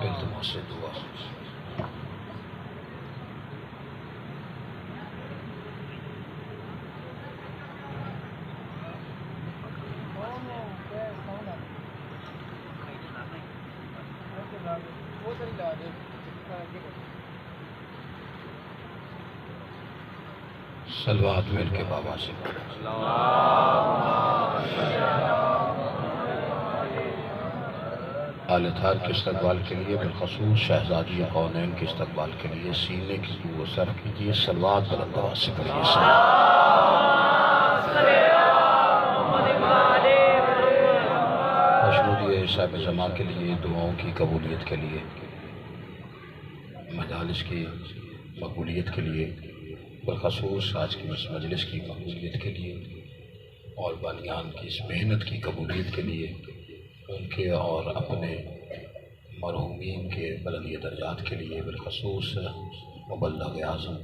التماس سے دعا صلوات مل کے بابا سے آل اطہار کے استقبال کے لیے، بالخصوص شہزادی کونین کے استقبال کے لیے سینے کی کو سر کیجیے، صلوات بلند آواز سے پڑھیے۔ مشمولیہ صاحب زمان کے لیے، دعاؤں کی قبولیت کے لیے، مجالس کی مقبولیت کے لیے، بالخصوص آج کی اس مجلس کی مقبولیت کے لیے اور بانیان کی اس محنت کی قبولیت کے لیے، ان کے اور اپنے مرحومین کے بلندی درجات کے لیے، بالخصوص مبلغ اعظم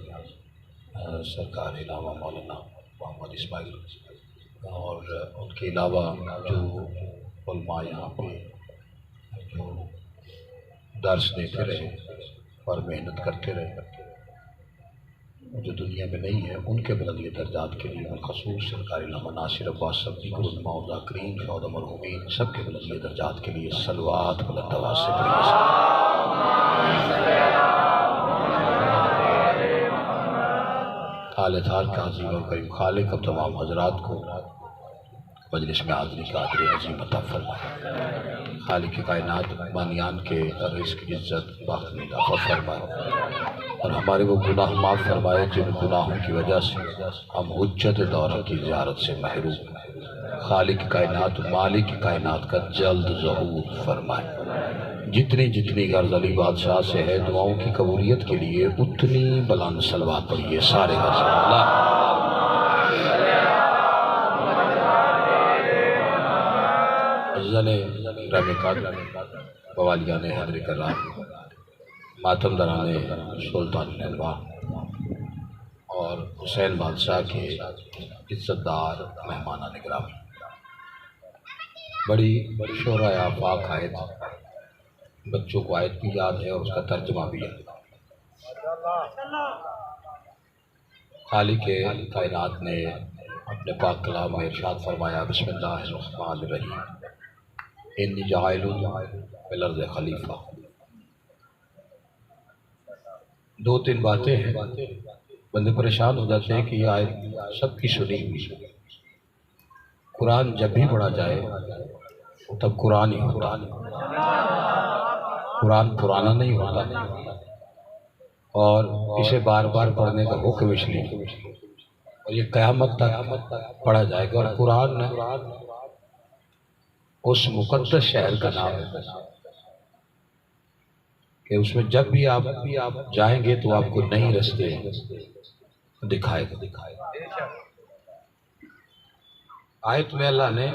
سرکار علامہ مولانا محمد اسماعیل اور ان کے علاوہ جو علماء یہاں پہ جو درس دیتے رہے اور محنت کرتے رہے، جو دنیا میں نہیں ہے، ان کے بلندی درجات کے لیے، بالخصوص سرکار علامہ ناصر عباس صدیق علماء و ذاکرین شہداء مرحومین سب کے بلندی درجات کے لیے صلوات بلند آواز سے پڑھیے۔ آل اطہار کا عظیم اور کریم خالق اب تمام حضرات کو مجلس میں حاضری کا قدر عظیم عطا فرمائے، خالق کائنات بانیان کے رزق عزت باقی میں اضافہ فرمائے اور ہمارے وہ گناہ معاف فرمائے جن گناہوں کی وجہ سے ہم حجت دورہ کی زیارت سے محروم ہیں۔ خالق کائنات مالک کائنات کا جلد ظہور فرمائے۔ جتنی جتنی غرض علی بادشاہ سے ہے دعاؤں کی قبولیت کے لیے اتنی بلند صلوات پڑھیے سارے غرض اللہ۔ عزیزان رحم قادر بوالیان حضر کرام، ماتم دران سلطان انوار اور حسین بادشاہ کے عزت دار مہمانان گرامی، بڑی شعرۂ آفاق آیت، بچوں کو آیت بھی یاد ہے اور اس کا ترجمہ بھی یاد ہے۔ خالق کائنات نے اپنے پاک کلام میں ارشاد فرمایا، بسم اللہ الرحمن الرحیم، انی جاعل فی الارض خلیفہ۔ دو تین باتیں ہیں، بندے پریشان ہو جاتے ہیں کہ یہ آیت سب کی سنی ہوئی، قرآن جب بھی پڑھا جائے تب قرآن ہی ہوتا، قرآن پرانا نہیں ہوتا اور اسے بار بار پڑھنے کا حکم اس لیے اور یہ قیامت تک پڑھا جائے گا۔ اور قرآن اس مقدس شہر کا نام ہے کہ اس میں جب بھی آپ جائیں گے تو آپ کو نئی رستے دکھائے گا۔ آیت میں اللہ نے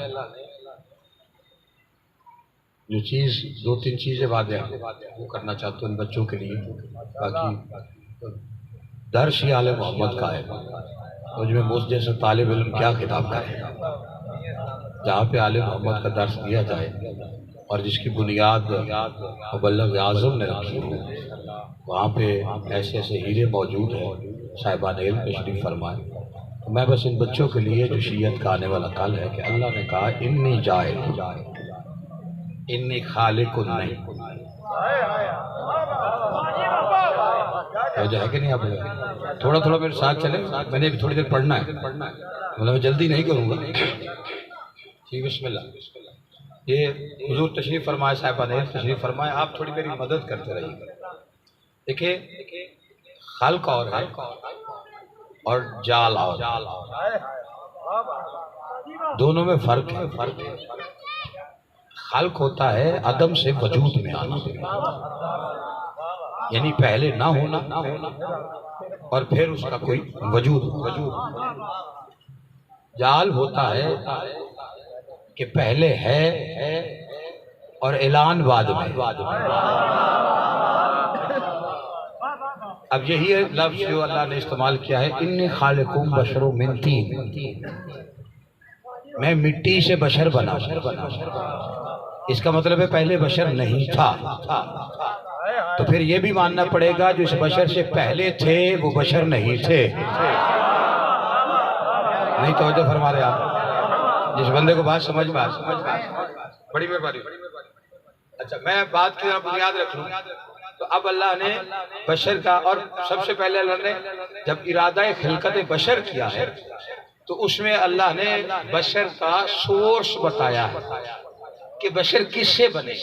جو چیز دو تین چیزیں واضح وہ کرنا چاہتا ہوں ان بچوں کے لیے، باقی درس ہی آل محمد کا ہے، مجھ میں مجھ جیسا طالب علم کیا خطاب کرے، جہاں پہ آل محمد کا درس دیا جائے اور جس کی بنیاد مبلغ اعظم نے رکھی ہو، وہاں پہ ایسے ایسے ہیرے موجود ہیں، صاحبان علم تشریف فرمائے۔ تو میں بس ان بچوں کے لیے جو شیعت کا آنے والا کل ہے کہ اللہ نے کہا انی جائل، انی خالق نہیں، جو ہے کہ نہیں؟ آپ تھوڑا تھوڑا میرے ساتھ چلے، میں نے بھی تھوڑی دیر پڑھنا ہے، مطلب میں جلدی نہیں کروں گا۔ ٹھیک، بسم اللہ۔ یہ حضور تشریف فرمائے، صاحبان علم تشریف فرمائے، آپ تھوڑی میری مدد کرتے رہیے۔ دیکھیں خلق اور ہے اور جال اور دونوں میں فرق ہے۔ خلق ہوتا ہے عدم سے وجود میں آنا، یعنی پہلے نہ ہونا اور پھر اس کا کوئی وجود۔ جال ہوتا ہے کہ پہلے ہے اور اعلان بعد میں۔ اب یہی لفظ جو اللہ نے استعمال کیا ہے، انی خالقکم بشر من طین، میں مٹی سے بشر بنا، اس کا مطلب ہے پہلے بشر نہیں تھا. تو پھر یہ بھی ماننا پڑے گا جو اس بشر سے پہلے تھے وہ بشر نہیں تھے. نہیں توجہ فرما رہے آپ؟ جس بندے کو بات سمجھ میں بڑی مہربانی. اچھا میں بات کی بنیاد رکھ لوں. تو اب اللہ نے بشر کا، اور سب سے پہلے اللہ نے جب ارادہ خلقت بشر کیا ہے تو اس میں اللہ نے بشر کا سورس بتایا ہے کہ بشر کس سے بنے.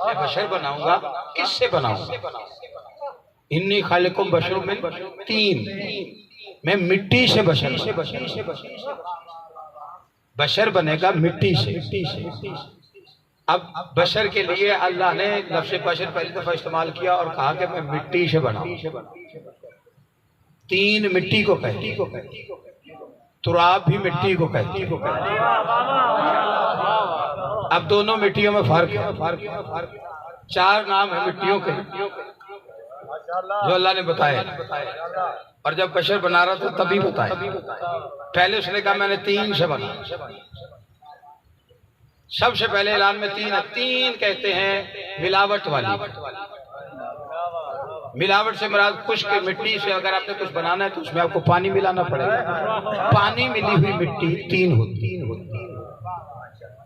میں بشر بناؤں گا کس سے بناؤں گا؟ انی خالقم بشر من طین، میں مٹی سے بشر بنے گا مٹی سے. اب بشر کے لیے اللہ نے لفظ بشر پہلی دفعہ استعمال کیا اور کہا کہ میں مٹی سے بناؤں. تین مٹی کو کہتے ہیں، تراب بھی مٹی کو کہتے ہیں. اب دونوں مٹیوں میں فرق ہے. 4 نام ہیں مٹیوں کے جو اللہ نے بتایا، اور جب بشر بنا رہا تھا تبھی بتایا. پہلے اس نے کہا میں نے 3 سے بنا. سب سے پہلے اعلان میں 3 کہتے ہیں ملاوٹ والی. ملاوٹ سے مراد خشک مٹی سے اگر آپ نے کچھ بنانا ہے تو اس میں آپ کو پانی ملانا پڑے گا. پانی ملی ہوئی مٹی 3 ہوتی.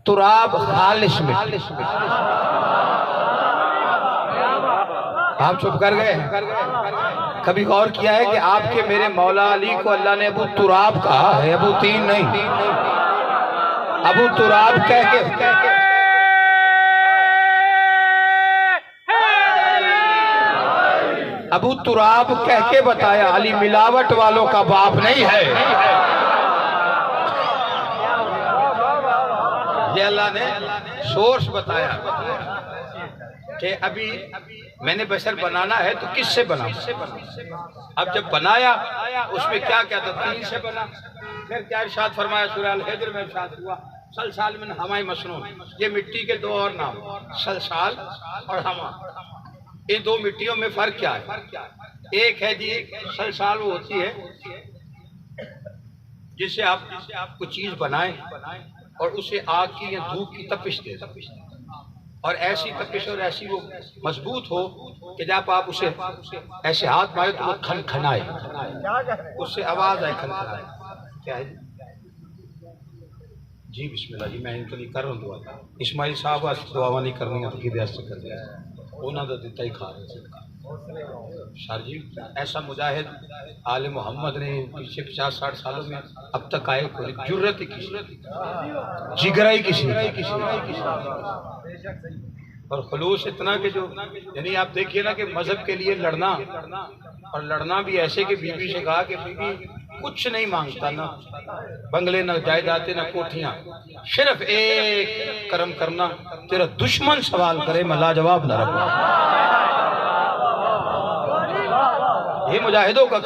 تراب خالص مٹی. آپ چپ کر گئے؟ کبھی غور کیا ہے کہ آپ کے میرے مولا علی کو اللہ نے ابو تراب کہا ہے، ابو 3 نہیں. ابو تراب کہہ کے ابو تراب کہہ کے بتایا علی ملاوٹ والوں کا باپ نہیں ہے. یہ اللہ نے سورس بتایا کہ ابھی میں نے بشر بنانا ہے تو کس سے بناؤں. اب جب بنایا اس میں کیا کیا تھا؟ 3 سے بنا. پھر کیا ارشاد فرمایا سورہ الحجر میں ارشاد ہوا سلسال من حمائے مسنون. یہ مٹی کے 2 اور نام سلسال اور حما. ان 2 مٹیوں میں فرق کیا ہے؟ ایک ہے جی سلسال وہ ہوتی ہے جس سے آپ کوئی چیز بنائیں اور اسے آگ کی یا دھوپ کی تپش دے، اور ایسی تپش اور ایسی وہ مضبوط ہو کہ جب آپ اسے ایسے ہاتھ مارے تو وہ کھن کھنائے، اس سے آواز آئے کھن کھنائے. کیا ہے جی؟ بسم اللہ جی. میں ان کے لیے کر رہا ہوں دعا. اسماعیل صاحب دعا نہیں کرنی ہے تو ہدایت سے کر دیا انہوں نے دیتا ہی کھا رہے تھے. سر جی ایسا مجاہد آل محمد نے پیچھے 50-60 سالوں میں اب تک آئے کوئی جرت ہی کسی، جگرہ ہی کسی، اور خلوص اتنا کہ جو یعنی آپ دیکھیے نا کہ مذہب کے لیے لڑنا، اور لڑنا بھی ایسے کہ بی بی سے کہا کہ بی بی کچھ نہیں مانگتا، نہ بنگلے نہ جائیدادیں نہ کوٹھیاں، صرف ایک کرم کرنا، تیرا دشمن سوال کرے میں لاجواب نہ رہوں. یہ مجاہدوں کا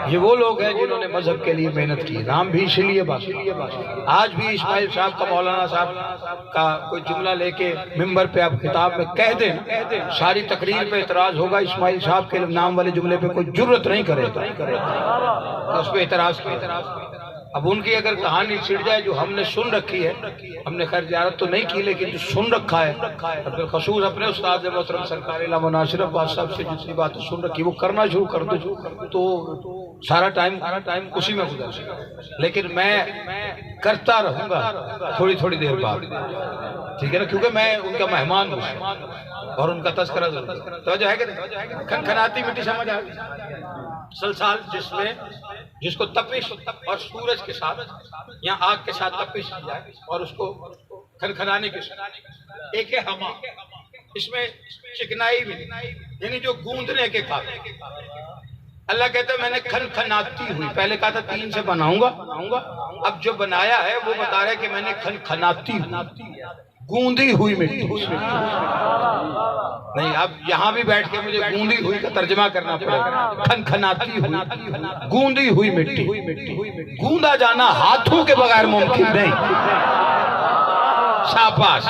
یہ وہ لوگ ہیں جنہوں نے مذہب کے لیے محنت کی. نام بھی اسی لیے باقی. آج بھی اسماعیل صاحب کا مولانا صاحب کا کوئی جملہ لے کے ممبر پہ آپ خطاب میں کہہ دیں، ساری تقریر پہ اعتراض ہوگا، اسماعیل صاحب کے نام والے جملے پہ کوئی جرت نہیں کرے گا اس پہ اعتراض کیا. اب ان کی اگر کہانی چھڑ جائے جو ہم نے سن رکھی ہے، ہم نے خیر زیارت تو نہیں کی لیکن جو سن رکھا ہے، بالخصوص اپنے استاد محترم سرکار علامہ ناصر عباس صاحب سے جتنی باتیں سن رکھی وہ کرنا شروع کر دو تو سارا ٹائم اسی میں گزر جائے. لیکن میں کرتا رہوں گا تھوڑی دیر بعد، ٹھیک ہے نا، کیونکہ میں ان کا مہمان ہوں اور ان کا تذکرہ ضرور. توجہ ہے کہ نہیں؟ کھنکھناتی مٹی سمجھ آ گئی. سلسال جس کو تپش اور سورج کے ساتھ یا آگ کے ساتھ تپش کی جائے اور اس کو کھنکھنانے کے ساتھ. ایک ہے ہما، اس میں چکنائی بھی یعنی جو گوندنے کے قابل. اللہ کہتا ہے میں نے کھنکھناتی ہوئی، پہلے کہا تھا 3 سے بناؤں گا، اب جو بنایا ہے وہ بتا رہا ہے کہ میں نے کھنکھناتی ہوئی، گوندی ہوئی مٹی. نہیں اب یہاں بھی بیٹھ کے مجھے گوندی ہوئی کا ترجمہ کرنا پڑے گا. کھنکھناتی ہوئی، گوندی ہوئی مٹی. گوندا جانا ہاتھوں کے بغیر ممکن نہیں. شاباش،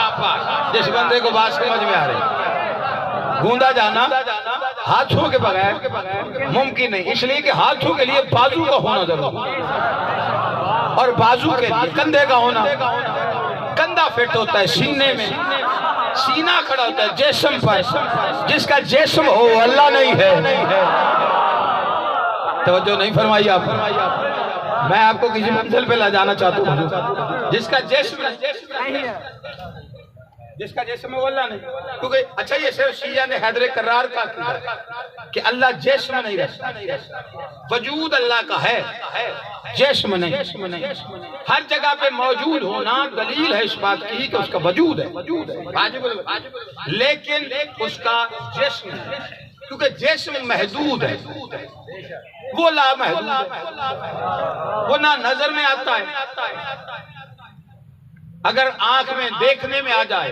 جس بندے کو بات سمجھ میں آ رہی. گوندا جانا ہاتھوں کے بغیر ممکن نہیں، اس لیے کہ ہاتھوں کے لیے بازو کا ہونا ضروری، اور بازو کے لیے کندھے کا ہونا کندھا فٹ ہوتا ہے سینے میں، سینہ کھڑا ہوتا ہے جسم پر، جس کا جسم ہو وہ اللہ نہیں ہے۔ توجہ نہیں فرمائی آپ، میں آپ کو کسی منزل پہ لا جانا چاہتا ہوں، جس کا جسم ہے وہ اللہ نہیں، کیونکہ اچھا یہ صرف شیعہ نے حیدر کرار کا کہ اللہ جسم نہیں رکھتا، وجود اللہ کا ہے، جسم نہیں۔ ہر جگہ پہ موجود ہونا دلیل ہے اس بات کی کہ اس کا وجود ہے، لیکن اس کا جسم ہے، کیونکہ جسم محدود ہے، وہ لا محدود ہے، وہ نہ نظر میں آتا ہے۔ اگر آنکھ میں دیکھنے میں آ جائے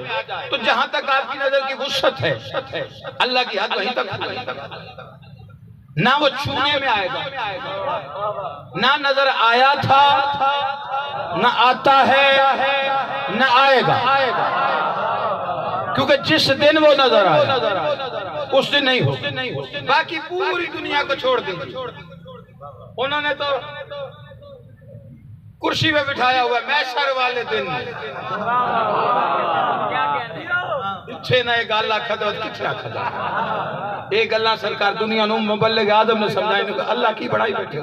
تو جہاں تک آپ کی نظر کی وسعت ہے اللہ کی حد وہیں تک، نہ وہ چھونے میں آئے گا، نہ نظر آیا تھا، نہ آتا ہے، نہ آئے گا، کیونکہ جس دن وہ نظر آئے اس دن نہیں ہو۔ باقی پوری دنیا کو چھوڑ دیں، انہوں نے تو کرسی پہ بٹھایا ہوا ہے محشر والے دن، چھے نہ ایک اللہ کھدا کتنا کھدا، ایک اللہ سرکار دنیا نو مبلغ آدم نے سمجھائیں کہ اللہ کی بڑائی بیٹھے،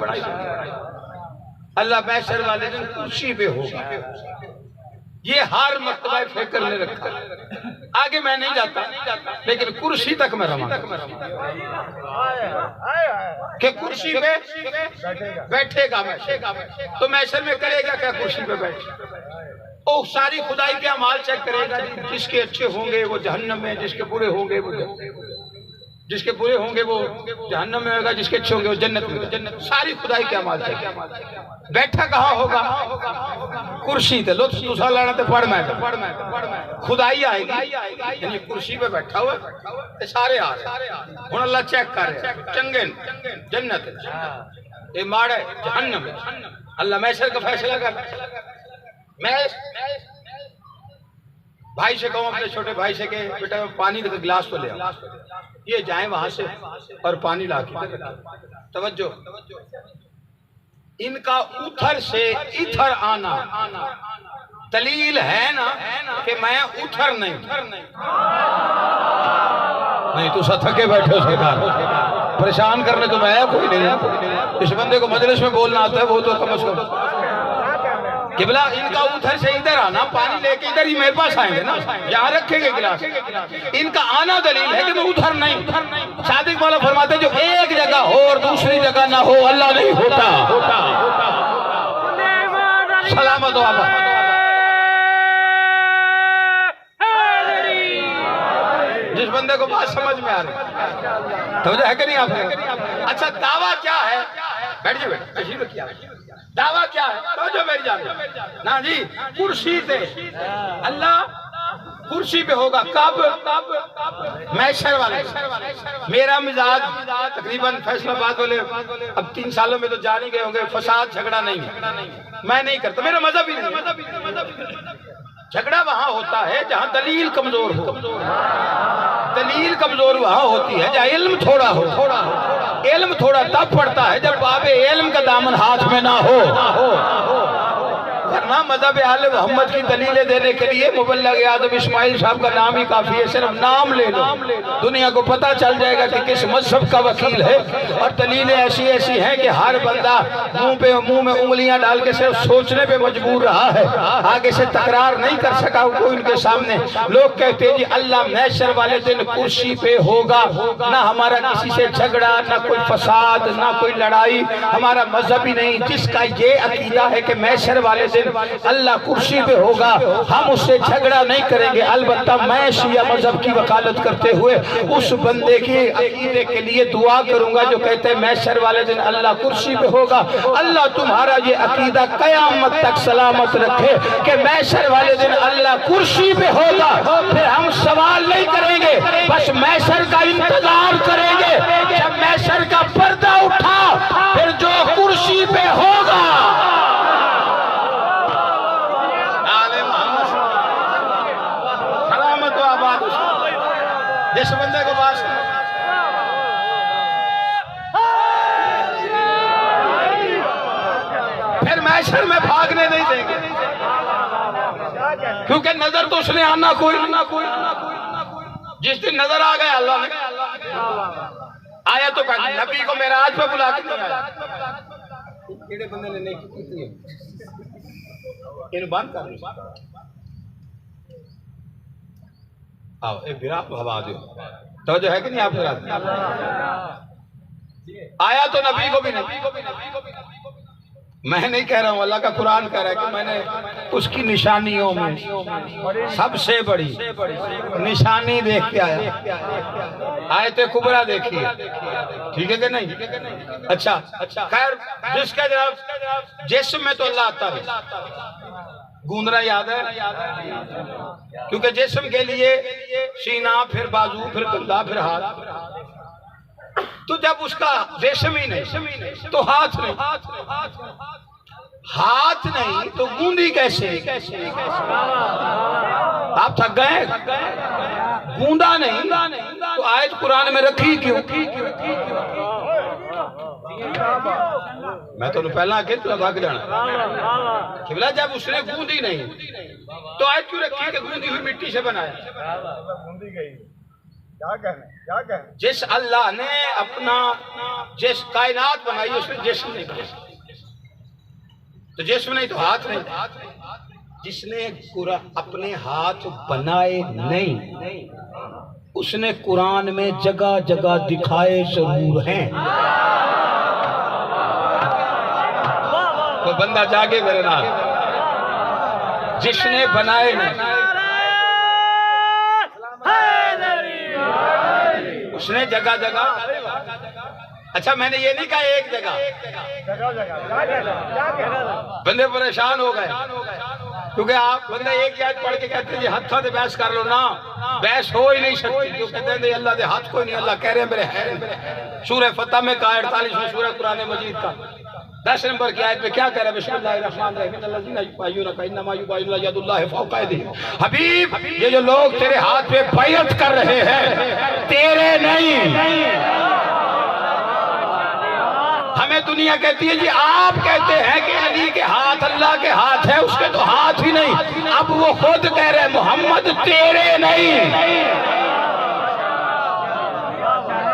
اللہ محشر والے دن کرسی پہ ہوگا۔ یہ ہر مرتبہ فکر نے رکھا، آگے میں نہیں جاتا لیکن کرسی تک میں رہا کہ کرسی پہ بیٹھے گا، تو محشر میں کرے گا کیا؟ کرسی پہ بیٹھے او ساری خدائی کے اعمال چیک کرے گا، جس کے اچھے ہوں گے وہ جہنم میں، جس کے برے ہوں گے وہ جہنم میں ہوگا، جس کے اچھے ہوں گے وہ جنت میں۔ ساری خدائی کے اعمال چیک، بیٹھا کہاں ہوگا؟ کرسی تے لطف دوسرا لینا تے پڑھ میں خدائی آئے گی، یعنی کرسی پہ بیٹھا ہوا سارے آ رہے ہیں، ہن اللہ چیک کر رہے ہیں، چنگے جنت اے ماڑے جہنم، اللہ محشر کا فیصلہ کر۔ میں بھائی سے کہوں، اپنے چھوٹے بھائی سے کہ بیٹا پانی کا گلاس تو لے آؤ، یہ جائیں وہاں سے اور پانی لا کے توجہ، ان کا اتھر سے اتھر آنا دلیل ہے نا کہ میں اتھر نہیں تو سا تھکے بیٹھے ہو سرکار، پریشان کرنے تو میں کوئی نہیں، اس بندے کو مجلس میں بولنا آتا ہے وہ تو کم از کم قبلہ ان کا ادھر سے ادھر آنا، پانی لے کے ادھر ہی میرے پاس آئیں گے نا، یہاں رکھیں گے گلاس، ان کا آنا دلیل ہے کہ میں ادھر نہیں۔ صادق مولا فرماتے جو ایک جگہ ہو اور دوسری جگہ نہ ہو اللہ نہیں ہوتا۔ سلامت و آباد۔ جس بندے کو بات سمجھ میں آ رہی توجہ ہے کہ نہیں آپ نے؟ اچھا دعویٰ کیا ہے؟ بیٹھ جائے تشریف رکھیے، دعویٰ کیا ہے؟ توجہ میری جان نا جی، کرسی تے اللہ کرسی پہ ہوگا، کب؟ محشر والے۔ میرا مزاج تقریباً فیصلہ آباد والے اب 3 سالوں میں تو جان ہی گئے ہوں گے، فساد جھگڑا نہیں ہے، میں نہیں کرتا، میرا مذہب ہی نہیں۔ جھگڑا وہاں ہوتا ہے جہاں دلیل کمزور ہو، دلیل کمزور وہاں ہوتی ہے جہاں علم تھوڑا ہو، علم تھوڑا تب پڑتا ہے جب باب علم کا دامن ہاتھ میں نہ ہو، ورنہ مذہب اہل محمد کی دلیلیں دینے کے لیے مبلغ اعظم اسماعیل صاحب کا نام ہی کافی ہے، صرف نام لے لو دنیا کو پتہ چل جائے گا کہ کس مذہب کا وکیل ہے، اور دلیلیں ایسی ایسی ہیں کہ ہر بندہ منہ میں انگلیاں ڈال کے صرف سوچنے پہ مجبور رہا ہے، آگے سے تکرار نہیں کر سکا کوئی ان کے سامنے۔ لوگ کہتے ہیں جی اللہ محشر والے دن کرسی پہ ہوگا، نہ ہمارا کسی سے جھگڑا، نہ کوئی فساد، نہ کوئی لڑائی، ہمارا مذہب ہی نہیں، جس کا یہ عقیدہ ہے کہ محشر والے دن اللہ کرسی پہ ہوگا ہم اس سے جھگڑا نہیں کریں گے۔ البتہ میں شیعہ مذہب کی وکالت کرتے ہوئے اس بندے کے عقیدے کے لیے دعا کروں گا جو کہتے ہیں محشر والے دن اللہ کرسی پہ ہوگا، اللہ تمہارا یہ عقیدہ قیامت تک سلامت رکھے کہ محشر والے دن اللہ کرسی پہ ہوگا۔ پھر ہم سوال نہیں کریں گے، بس محشر کا انتظار کریں گے، جب محشر کا پردہ اٹھا پھر جو کرسی پہ ہوگا جس بندے کو باس پھر محشر میں بھاگنے نہیں دیں گے۔ کیونکہ نظر تو اس نے آنا کوئی جس دن نظر آ گیا اللہ نے آیا تو نبی کو معراج پہ بلا کے نہیں آیا کیڑے بندے نے نیکی کی تھی انہوں بند کر آؤ ایک براق ہوا دیو توجہ ہے کہ نہیں آپ نے آیا تو نبی کو بھی نہیں میں نہیں کہہ رہا ہوں اللہ کا قرآن کہہ رہا ہے کہ میں نے اس کی نشانیوں میں سب سے بڑی نشانی دیکھ کے آیا آیت کبریٰ دیکھی ٹھیک ہے کہ نہیں اچھا خیر جس کا جناب جسم میں تو اللہ آتا ہے گوندرا یاد ہے کیونکہ جسم کے لیے سینہ پھر بازو پھر کندھا پھر ہاتھ تو جب اس کا جسم ہی نہیں تو ہاتھ نہیں تو گوندی کیسے آپ تھک گئے گوندا نہیں تو آیت قرآن میں رکھی کیوں میں تو پہلا کہ تو بھاگ جانا کہ بلا جب اس نے گوندی نہیں تو آیت کیوں رکھی کہ گوندی ہوئی مٹی سے بنایا جس اللہ نے اپنا جس کائنات بنائی اس نے جسم نہیں بنایا تو جسم نہیں تو ہاتھ نہیں جس نے اپنے ہاتھ بنائے نہیں اس نے قرآن میں جگہ جگہ دکھائے ضرور ہیں تو بندہ جاگے میرے نال جس نے بنائے نہیں اس نے جگہ جگہ اچھا میں نے یہ نہیں کہا ایک جگہ بندے پریشان ہو گئے کیونکہ آپ بندے ایک آیت پڑھ کے کہتے ہیں جی ہاتھ تھا بحث کر لو نا بحث ہو ہی نہیں سکتی جو کہتے ہیں اللہ دے ہاتھ کوئی نہیں اللہ کہہ رہے ہیں میرے ہے سورہ فتح میں کہا 48واں سورہ قرآن مجید کا 10 نمبر کی آیت میں کیا کہہ رہا ہے بسم اللہ الرحمن الرحیم الذین یبایعونک انما یبایعون ید اللہ فوق ایدیہم حبیب یہ جو لوگ تیرے ہاتھ پہ بیعت کر رہے ہیں تیرے نہیں ہمیں دنیا کہتی ہے جی آپ کہتے ہیں کہ علی کے ہاتھ اللہ کے ہاتھ ہے اس کے تو ہاتھ ہی نہیں اب وہ خود کہہ رہے ہیں محمد تیرے نہیں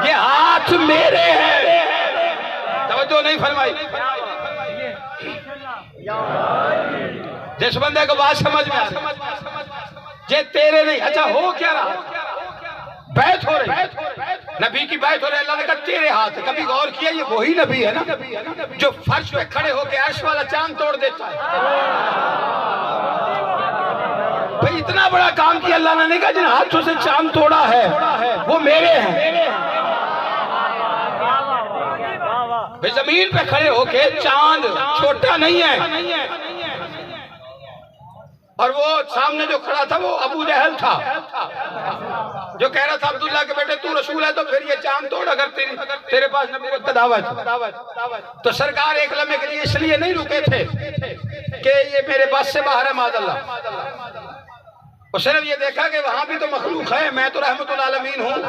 یہ ہاتھ میرے ہیں توجہ نہیں فرمائی جس بندے کو بات سمجھ میں آ رہی یہ تیرے نہیں اچھا ہو کیا رہا بیعت ہو رہی نبی کی بیعت ہو رہی اللہ نے کہا تیرے ہاتھ کبھی غور کیا یہ وہی نبی ہے نا جو فرش پہ کھڑے ہو کے عرش والا چاند توڑ دیتا ہے بھئی اتنا بڑا کام کیا اللہ نے نہیں کہا جن ہاتھوں سے چاند توڑا ہے وہ میرے ہیں بھئی زمین پہ کھڑے ہو کے چاند چھوٹا نہیں ہے اور وہ سامنے جو کھڑا تھا وہ ابو جہل تھا جو کہہ رہا تھا عبداللہ کے بیٹے تو رسول ہے تو پھر یہ چاند توڑ اگر تیرے پاس نبوت کا دعویٰ ہے تو سرکار ایک لمحے کے لیے اس لیے نہیں رکے تھے کہ یہ میرے بس سے باہر ہے معاذ اللہ اور صرف یہ دیکھا کہ وہاں بھی تو مخلوق ہے میں تو رحمت العالمین ہوں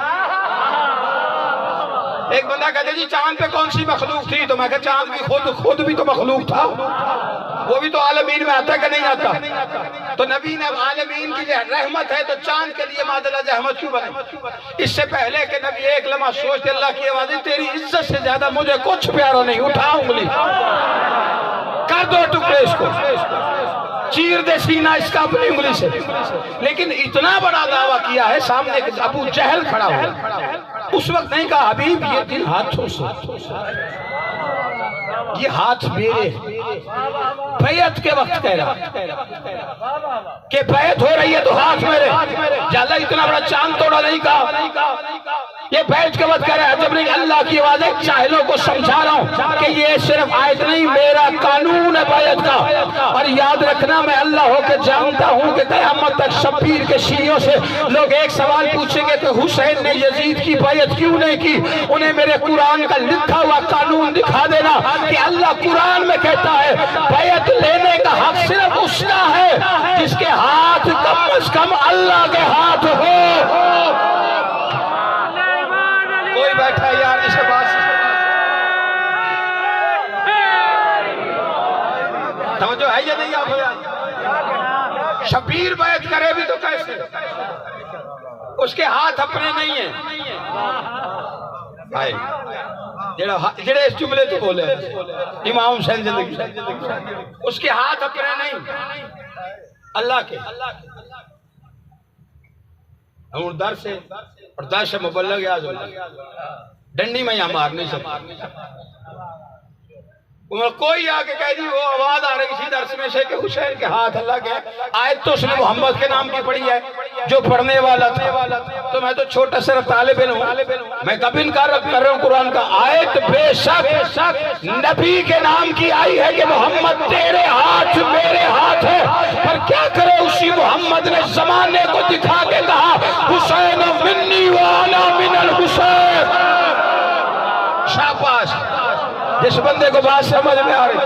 ایک بندہ کہتے جی چاند پہ کون سی مخلوق تھی تو میں کہا چاند بھی خود بھی تو مخلوق تھا وہ بھی تو عالمین میں آتا کہ نہیں آتا تو نبی نے عالمین کی رحمت ہے تو چاند کے لیے معاذ اللہ زحمت کیوں بنے اس سے پہلے کہ نبی ایک لمحہ سوچتے اللہ کی آوازیں تیری عزت سے زیادہ مجھے کچھ پیارا نہیں اٹھا انگلی کر دو ٹکڑے اس کو چیر دے سینہ اس کا اپنی انگلی سے لیکن اتنا بڑا دعویٰ کیا ہے سامنے ابو جہل کھڑا ہوا اس وقت نہیں کہا حبیب یہ دن ہاتھوں سے یہ ہاتھ میرے بیعت کے وقت کہہ رہا کہ بیعت ہو رہی ہے تو ہاتھ میرے جاللہ اتنا بڑا چاند توڑا نہیں کہا یہ بیعت کے وقت کہہ رہا ہے جب نہیں اللہ کی آوازیں جاہلوں کو سمجھا رہا ہوں کہ یہ صرف آیت نہیں میرا قانون ہے بیعت کا اور یاد رکھنا میں اللہ ہو کے جانتا ہوں کہ قیامت تک شبیر کے شیعوں سے لوگ ایک سوال پوچھیں گے کہ حسین نے یزید کی بیعت کیوں نہیں کی انہیں میرے قرآن کا لکھا ہوا قانون دکھا دینا کہ اللہ قرآن میں کہتا ہے بیعت لینے کا حق صرف اس کا ہے جس کے ہاتھ کم از کم اللہ کے ہاتھ ہو کوئی بیٹھا یار اسے بات توجہ ہے یا نہیں آپ شبیر بیعت کرے بھی تو کیسے؟ اس کے ہاتھ اپنے نہیں ہیں بھائی، جڑے اس جملے تو بولے امام حسین زندگی، اس کے ہاتھ اپنے نہیں، اللہ کے۔ ہم در سے اور در سے مبلغ اعظم ڈنڈی میں یہاں مار نہیں سکتا۔ کوئی آگے کہہ دی وہ آواز آ رہی اسی درس میں سے کہ حسین کے ہاتھ اللہ کے، آیت تو اس نے محمد کے نام کی پڑھی ہے جو پڑھنے والا تھا، تو میں تو چھوٹا سا طالب علم ہوں، میں کب انکار کر رہا ہوں قرآن کا؟ آیت بے شک نبی کے نام کی آئی ہے کہ محمد تیرے ہاتھ میرے ہاتھ ہے، پر کیا کرے اسی محمد نے زمانے کو دکھا کے کہا حسین منی وانا من الحسین۔ شاباش، جس بندے کو بات سمجھ میں آ رہی۔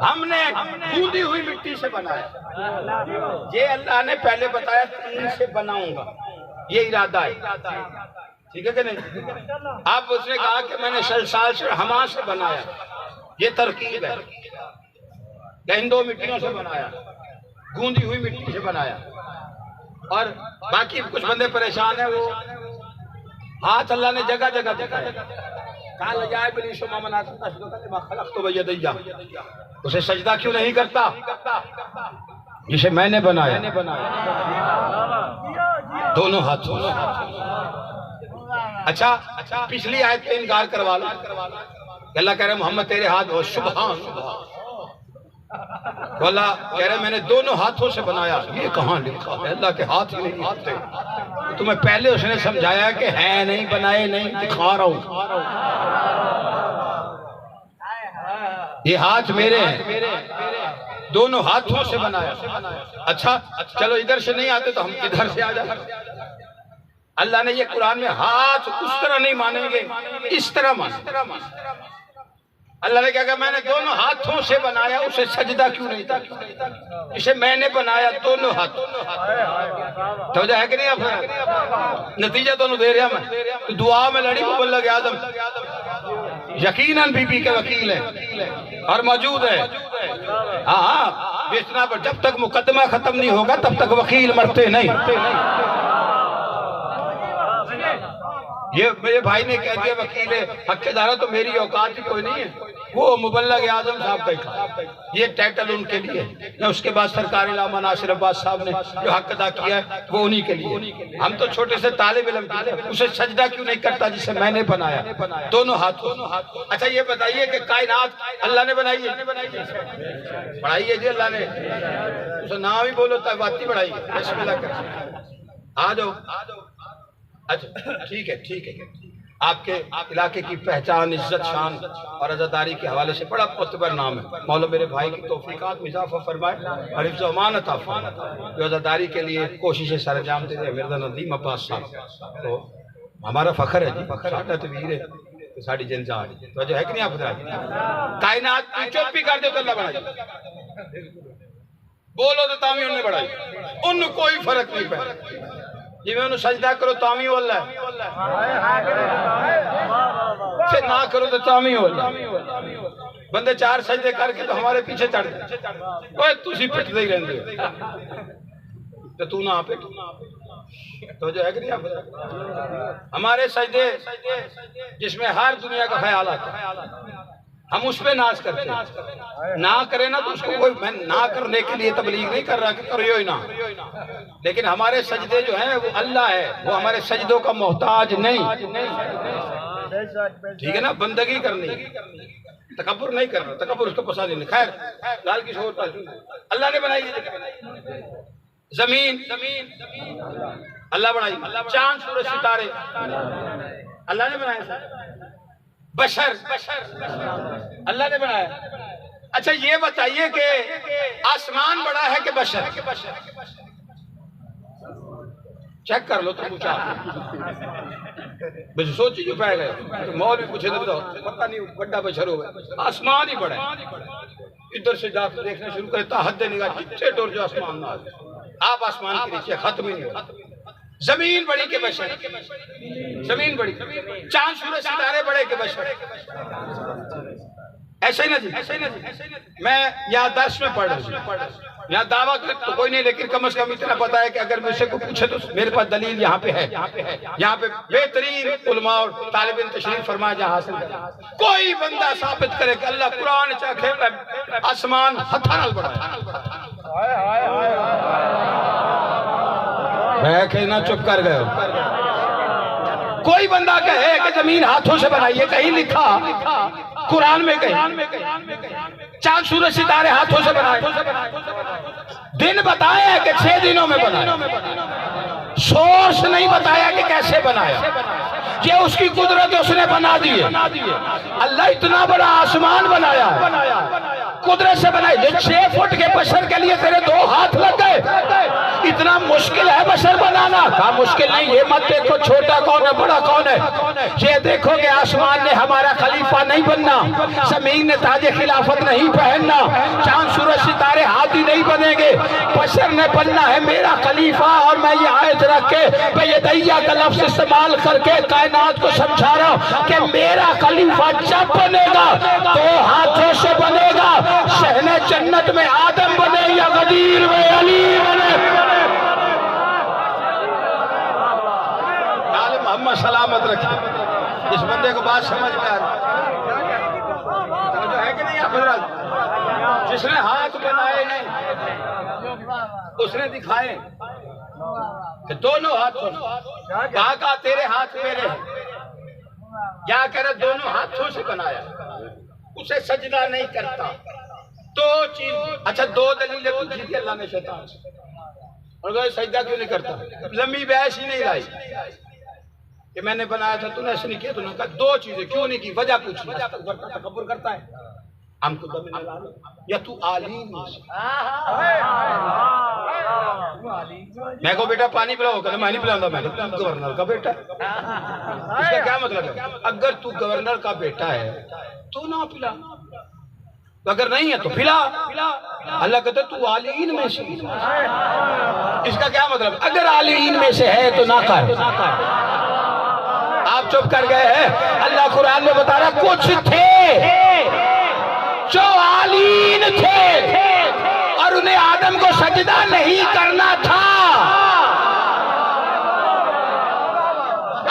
ہم نے گوندی ہوئی مٹی سے بنایا، یہ اللہ نے پہلے بتایا تین سے بناؤں گا، یہ ارادہ ہے، ٹھیک ہے کہ نہیں؟ اب اس نے کہا کہ میں نے سلسال سے حما سے بنایا، یہ ترکیب ہے، لیکن دو مٹیوں سے بنایا، گوندی ہوئی مٹی سے بنایا۔ اور باقی کچھ بندے پریشان ہیں، وہ ہاتھ اللہ نے جگہ جگہ دکھایا، کہا لجائے ابلیس ما منعک ان تسجد لما خلقت بیدی، اسے سجدہ کیوں نہیں کرتا جسے میں نے بنایا دونوں ہاتھوں سے۔ اچھا پچھلی آیت پہ انکار کروا لو کہ اللہ کہہ رہے محمد تیرے ہاتھ ہو، سبحان تو اللہ کہہ رہے میں نے دونوں ہاتھوں سے بنایا، یہ کہاں لکھا ہے؟ اللہ کے ہاتھ ہی نہیں آتے، تمہیں پہلے اس نے سمجھایا کہ ہے نہیں، بنائے نہیں، دکھا رہا ہوں، یہ ہاتھ میرے ہیں، دونوں ہاتھوں سے بنایا۔ اچھا چلو ادھر سے نہیں آتے تو ہم ادھر سے آ جائیں۔ اللہ نے یہ قرآن میں ہاتھ اس طرح نہیں مانیں گے، اس طرح مانیں۔ اللہ نے کہا کہ میں نے دونوں ہاتھوں سے بنایا، اسے سجدہ کیوں نہیں تھا؟ اسے میں نے بنایا دونوں ہاتھوں، توجہ ہے کہ نہیں؟ آپ نتیجہ دونوں دے رہا میں دعا میں لڑی مبلغ اعظم یقیناً بی بی کے وکیل ہے اور موجود ہے، ہاں بیچنا پر جب تک مقدمہ ختم نہیں ہوگا تب تک وکیل مرتے نہیں۔ یہ میرے بھائی نے کہہ دیا وکیل حق دارہ تو میری اوقات ہی کوئی نہیں ہے، وہ مبلغ اعظم صاحب کا، یہ ٹائٹل ان کے لیے، اس کے بعد سرکار علامہ ناصر عباس صاحب نے جو حق ادا کیا ہے وہ انہی کے لیے۔ ہم تو چھوٹے سے طالب علم، اسے سجدہ کیوں نہیں کرتا جسے میں نے بنایا دونوں ہاتھوں۔ اچھا یہ بتائیے کہ کائنات اللہ نے بنائی ہے؟ بڑھائی ہے جی اللہ نے، اسے نام ہی بولو تا باتی بڑھائی ہے، بسم اللہ کر آ جاؤ۔ اچھا ٹھیک ہے، آپ کے علاقے کی پہچان، عزت، شان اور عزاداری کے حوالے سے بڑا معتبر نام ہے، مولا میرے بھائی کی توفیقات میں اضافہ فرمائے اور حفظ و امان عطا فرمائے، جو عزاداری کے لیے کوششیں سر انجام دے رہے ہیں مرزا ندیم عباس صاحب، تو ہمارا فخر ہے جی، ساڈا تو ویر ہے، ساڈی جن جان ہے، توجہ ہے کہ نہیں؟ آپ بتائیں کائنات کی چوپ بھی کر دے تو اللہ بنائی، بولو تو تامی انہوں نے بڑھائی، ان کوئی فرق نہیں پڑا، جی میں انہوں سجدہ کرو تامی ہو اللہ سے نہ کرو تو تامی ہو اللہ۔ بندے چار سجدے کر کے تو ہمارے پیچھے چڑھ دے، اوہ تُسی پٹ دے ہی رہن دے تو تو نہ آپے، تو جو ہے کہ نہیں آپ ہمارے سجدے جس میں ہر دنیا کا خیال آتا ہے ہم اس پہ ناز کرتے ہیں، نہ کریں نا تو اس کو کوئی، میں نہ کرنے کے لیے تبلیغ نہیں کر رہا کہ کریو ہی نہ، لیکن ہمارے سجدے جو ہیں وہ اللہ ہے، وہ ہمارے سجدوں کا محتاج نہیں، ٹھیک ہے نا؟ بندگی کرنی، تکبر نہیں کرنا، تکبر اس کو پسند نہیں۔ خیر لال کی شہور پر اللہ نے بنائی زمین، اللہ بنائی، چاند سورج ستارے اللہ نے بنائے، بشر اللہ نے بنایا۔ اچھا یہ بتائیے کہ آسمان بڑا ہے کہ بشر؟ چیک کر لو تو پوچھا بس سوچی جو پہ گئے مول بھی پوچھے تو پتہ نہیں بڑا بشر ہوگا، آسمان ہی بڑا ہے، ادھر سے جا کر دیکھنا شروع کرتا حد نگاہ جتنے ٹور جو آسمان نہ آئے، آپ آسمان کے نیچے ختم ہی نہیں ہوگا۔ زمین بڑی کے بشر، زمین بڑی، چاند سورج ستارے بڑے کے بشر، ایسے ہی نا جی۔ میں یہاں درس میں پڑھ رہا ہوں، یہاں دعویٰ تو کوئی نہیں، لیکن کم از کم اتنا پتا ہے کہ اگر مجھ سے کوئی پوچھے تو میرے پاس دلیل یہاں پہ ہے، یہاں پہ بہترین علماء اور طالب علم تشریف فرما جہاں حاصل کرے، کوئی بندہ ثابت کرے کہ اللہ قرآن چاہے آسمان ہتھا نال بڑھایا، میں کہنا چپ کر گئے ہو۔ کوئی بندہ کہے کہ زمین ہاتھوں سے بنائی ہے، کہیں لکھا قرآن میں کہیں چاند سورج ستارے ہاتھوں سے بنائے، دن بتایا کہ 6 دنوں میں بنایا، سورس نہیں بتایا کہ کیسے بنایا، یہ اس کی قدرت اس نے بنا دی ہے۔ اللہ اتنا بڑا آسمان بنایا ہے، قدرت سے بنائی، 6 فٹ کے بشر کے لیے تیرے 2 ہاتھ لگ گئے، اتنا مشکل ہے بشر بنانا؟ کہا مشکل نہیں، یہ مت دیکھو چھوٹا کون ہے بڑا کون ہے، یہ دیکھو کہ آسمان نے ہمارا خلیفہ نہیں بننا، زمین نے تاج خلافت نہیں پہننا، چاند سورج ستارے ہاتھی نہیں بنیں گے، بشر نے بننا ہے میرا خلیفہ۔ اور میں یہ آیت رکھ کے بیدیہ کا لفظ استعمال کر کے کائنات کو سمجھا رہا ہوں کہ میرا خلیفہ جب بنے گا 2 ہاتھوں سے بنے گا، شہن جنت میں آدم بنے یا غدیر میں علی بنے۔ محمد سلامت رکھے، اس بندے کو بات سمجھ میں آ رہی ہے کہ نہیں حضرت؟ جس نے ہاتھ بنائے ہیں اس نے دکھائے کہ دونوں ہاتھوں، کہا تیرے ہاتھ میرے ہیں، کیا کہہ رہے دونوں ہاتھوں سے بنایا، اسے سجدہ نہیں کرتا۔ 2 چیز، اچھا 2 دلیلیں پوچھی تھی اللہ نے شیطان سے، اور کہا سجدہ کیوں نہیں کرتا؟ لمبی بحث ہی نہیں لائی کہ میں نے بنایا تھا تو نے ایسے نہیں کیا، تو نے کہا 2 چیزیں کیوں نہیں کی، وجہ پوچھی، تکبر کرتا ہے ہم کو دم نہیں لانا، یا تو عالم میں کو بیٹا پانی پلاؤ، کہنا میں نہیں پلاؤں گا، میں نے گورنر کا بیٹا ہے۔ اس کا کیا مطلب ہے؟ اگر تو گورنر کا بیٹا ہے تو نہ پلا، اگر نہیں ہے تو پلا۔ اللہ کہتا ہے تو عالین میں سے، اس کا کیا مطلب؟ اگر عالین میں سے ہے تو نہ کر۔ آپ چپ کر گئے ہیں، اللہ قرآن میں بتا رہا کچھ تھے جو عالین تھے اور انہیں آدم کو سجدہ نہیں کرنا تھا۔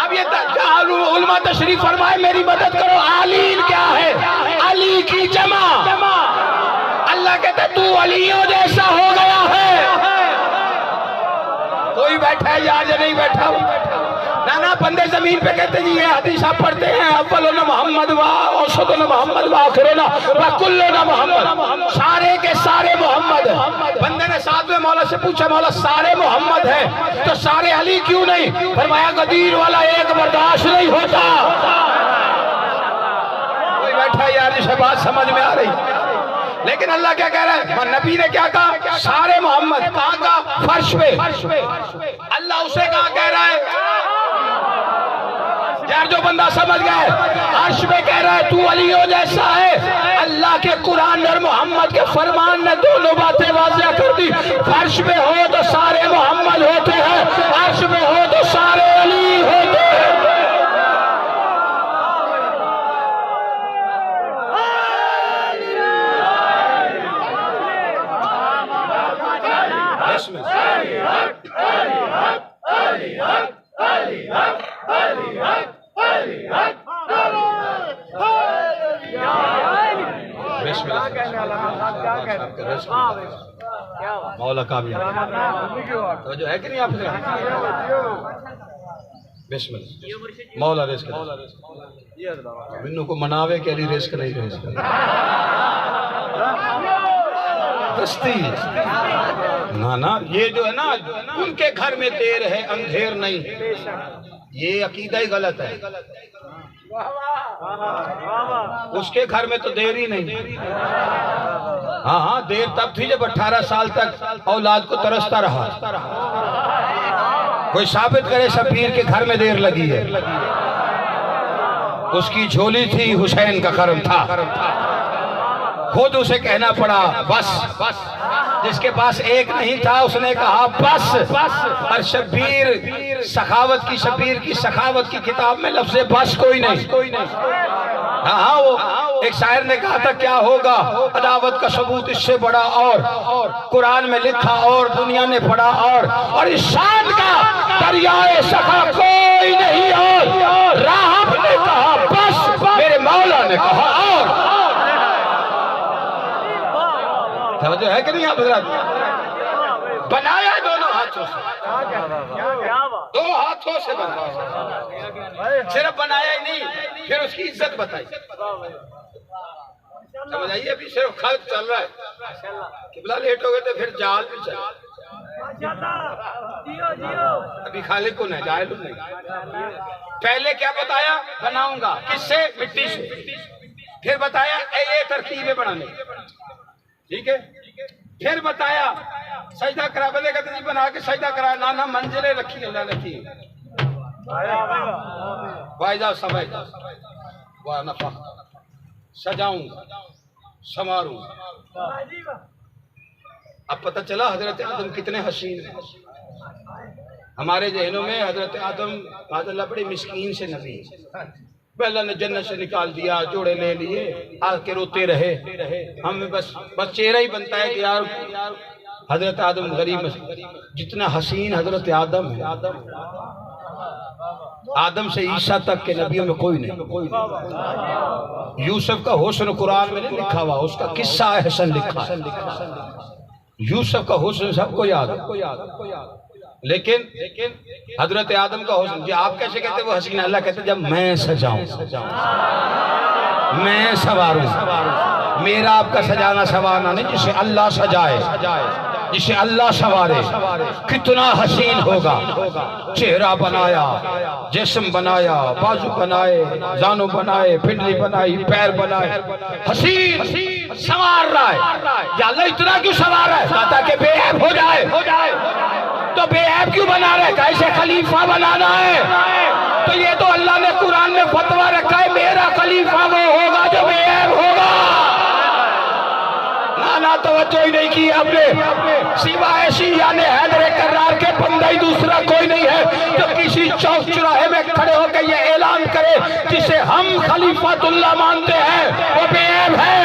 اب یہ علماء تشریف فرمائے میری مدد کرو، عالین کیا ہے؟ علی کی جمع۔ اللہ کہتا ہے تو علیوں جیسا ہو گیا ہے۔ کوئی بیٹھا ہے یہاں جو نہیں بیٹھا ہو؟ نانا بندے زمین پہ کہتے ہیں یہ حدیث آپ پڑھتے ہیں، اولنا محمد و اوسطنا محمد و آخرنا و کلنا محمد، سارے کے سارے محمد۔ بندے نے ساتھ میں مولا سے پوچھا مولا سارے محمد ہیں تو سارے علی کیوں نہیں؟ فرمایا غدیر والا ایک برداشت نہیں ہوتا۔ کوئی بیٹھا ہے یار جسے بات سمجھ میں آ رہی؟ لیکن اللہ کیا کہہ رہا ہے؟ نبی نے کیا کہا؟ سارے محمد۔ کہاں کہا؟ فرش پہ۔ اللہ اسے کہاں کہہ رہا ہے؟ یار جو بندہ سمجھ گئے، عرش میں کہہ رہا ہے تو علیوں جیسا ہے۔ اللہ کے قرآن اور محمد کے فرمان نے دونوں باتیں واضح کر دی۔ فرش میں ہو تو سارے محمد ہوتے ہیں، عرش میں ہو تو سارے علی ہوتے ہیں۔ مولا کامیاب تو جو ہے کہ نہیں آپ سے؟ بسم اللہ مولا رزق منو کو مناوے کہ علی رزق نہیں رزق دستی نا یہ جو ہے نا ان کے گھر میں دیر ہے اندھیر نہیں، یہ عقیدہ ہی غلط ہے۔ اس کے گھر میں تو دیر ہی نہیں، ہاں دیر تب تھی جب 18 سال تک اولاد کو ترستا رہا۔ کوئی ثابت کرے شبیر کے گھر میں دیر لگی ہے؟ اس کی جھولی تھی، حسین کا کرم تھا۔ خود اسے کہنا پڑا بس. جس کے پاس ایک نہیں تھا اس نے کہا بس. اور شبیر سخاوت کی کتاب میں لفظ بس کوئی نہیں. ہاں وہ ایک شاعر نے کہا تھا کیا ہوگا عداوت کا ثبوت اس سے بڑا اور قرآن میں لکھا اور دنیا نے پڑھا اور اس شان کا دریائے سخا کوئی نہیں. اور راہب نے کہا بس, میرے مولا نے کہا اور. توجہ ہے کہ نہیں آپ حضرات؟ بنایا دونوں ہاتھوں سے, دو ہاتھوں سے بنایا. صرف بنایا ہی نہیں, پھر اس کی عزت بتائی. سمجھ آئیے, ابھی صرف خلق چل رہا ہے, قبلہ لیٹ ہو گئے تو پھر جال بھی چل. ابھی خالق کو نہیں, جاہل نہیں. پہلے کیا بتایا؟ بناؤں گا. کس سے؟ مٹی سے. پھر بتایا یہ ترکیبیں بنانے, ٹھیک ہے. پھر بتایا سجدہ کرا, بندے کا تجیب بنا کے سجدہ کرا. نانا منزلیں رکھی اللہ نے کی. وائزہ سمجھ وَنَفَخْ, سجاؤں گا, سنواروں گا. اب پتہ چلا حضرت آدم کتنے حسین ہیں. ہمارے ذہنوں میں حضرت آدم معاذ اللہ بڑی مسکین سے نبی ہے. اللہ نے جنت سے نکال دیا, جوڑے لے لیے, آ کے روتے رہے. ہمیں بس چہرہ ہی بنتا ہے کہ یار حضرت آدم غریب. جتنا حسین حضرت آدم ہے, آدم سے عیسیٰ تک کے نبیوں میں کوئی نہیں. یوسف کا حسن قرآن میں نہیں لکھا ہوا, اس کا قصہ حسن لکھا. یوسف کا حسن سب کو یاد ہے, لیکن حضرت آدم کا حسن, جی آپ کیسے کہتے وہ حسین؟ اللہ کہتے جب میں سجاؤں, میں سواروں. میرا آپ کا سجانا سوارنا نہیں, جسے اللہ سجائے, جسے اللہ سوارے. کتنا حسین ہوگا. چہرہ بنایا, جسم بنایا, بازو بنائے, زانو بنائے, پنڈلی بنائی, پیر بنائے. حسین سوار رہا ہے. یا اللہ اتنا کیوں سوار رہا ہے؟ کہتا کہ بے عیب ہو جائے. تو بے عیب کیوں بنا رہے؟ کیسے خلیفہ بنانا ہے. تو یہ تو اللہ نے قرآن میں فتویٰ رکھا ہے میرا خلیفہ وہ ہوگا جو بے عیب ہوگا. نانا توجہ ہی نہیں کی آپ نے. سوائے شیعہ نے حیدر کرار کے بندہ ہی دوسرا کوئی نہیں ہے جو کسی چوک چراہے میں کھڑے ہو کے یہ اعلان کرے جسے ہم خلیفۃ اللہ مانتے ہیں وہ بے عیب ہے.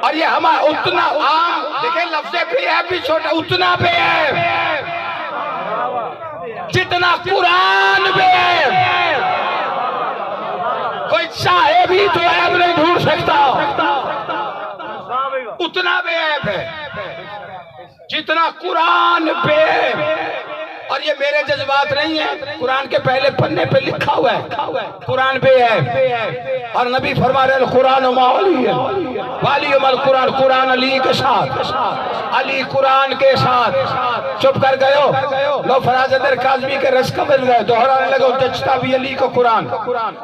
اور یہ ہمارا اتنا عام, دیکھیں لفظ بے عیب بھی چھوٹا, اتنا بے عیب جتنا قرآن بے عیب. کوئی چاہے بھی تو عیب نہیں ڈھونڈ سکتا, اتنا بے عیب ہے جتنا قرآن بے عیب. اور یہ میرے جذبات نہیں ہیں, قرآن کے پہلے پنے پہ لکھا ہوا ہے قرآن بے عیب. اور نبی فرما رہے القرآن والی القرآن, قرآن علی کے ساتھ, علی قرآن کے ساتھ. چپ کر گئے ہو لو فراز در کاظمی کے رس کا مل گئے, دہرانے لگو جچتا بھی علی کو قرآن,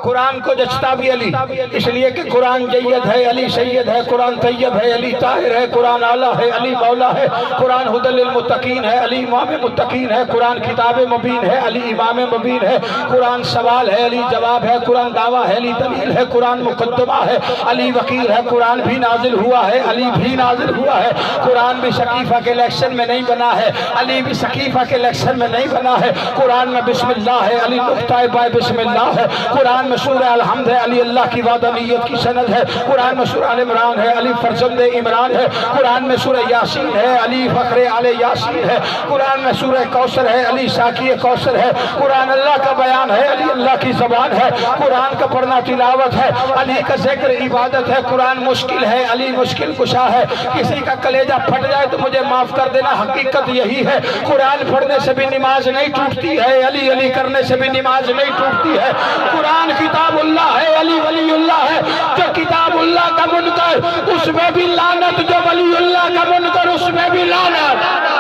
قرآن کو جچتا بھی علی, اس لیے کہ قرآن جید ہے, علی سید ہے, قرآن طیب ہے, علی طاہر ہے, قرآن اعلیٰ ہے, علی مولا ہے, قرآن ہدی للمتقین ہے, علی امام متقین ہے, قرآن کتاب مبین ہے, علی امام مبین ہے, قرآن سوال ہے, علی جواب ہے, قرآن دعویٰ ہے, علی دلیل ہے, قرآن مقدمہ ہے, علی وکیل ہے, قرآن بھی نازل ہوا ہے, علی بھی نازل ہوا ہے. قرآن بھی سقیفہ کے الیکشن میں نہیں بنا ہے, علی بھی سقیفہ کے الیکشن میں نہیں بنا ہے. قرآن میں بسم اللہ ہے, علی نقطہ بائے بسم اللہ ہے. قرآن میں سورہ الحمد ہے, علی اللہ کی وحدانیت کی سند ہے. قرآن میں سورہ عمران ہے, علی فرزند عمران ہے. قرآن میں سورہ یاسین ہے, علی فخر آل یاسین ہے. قرآن میں سورہ کوثر ہے, علی ساقی کوثر ہے. قرآن اللہ کا بیان ہے, علی اللہ کی زبان ہے. قرآن کا پڑھنا تلاوت ہے, علی کا ذکر عبادت ہے. قرآن مشکل ہے, علی مشکل کشا ہے. کسی کا کلیجہ پھٹ جائے تو مجھے معاف کر دینا, حقیقت یہی ہے. قرآن پڑھنے سے بھی نماز نہیں ٹوٹتی ہے, علی علی کرنے سے بھی نماز نہیں ٹوٹتی ہے. قرآن کتاب اللہ ہے, علی ولی اللہ ہے. جو کتاب اللہ کا منکر اس میں بھی لعنت, جو ولی اللہ کا منکر اس میں بھی لعنت.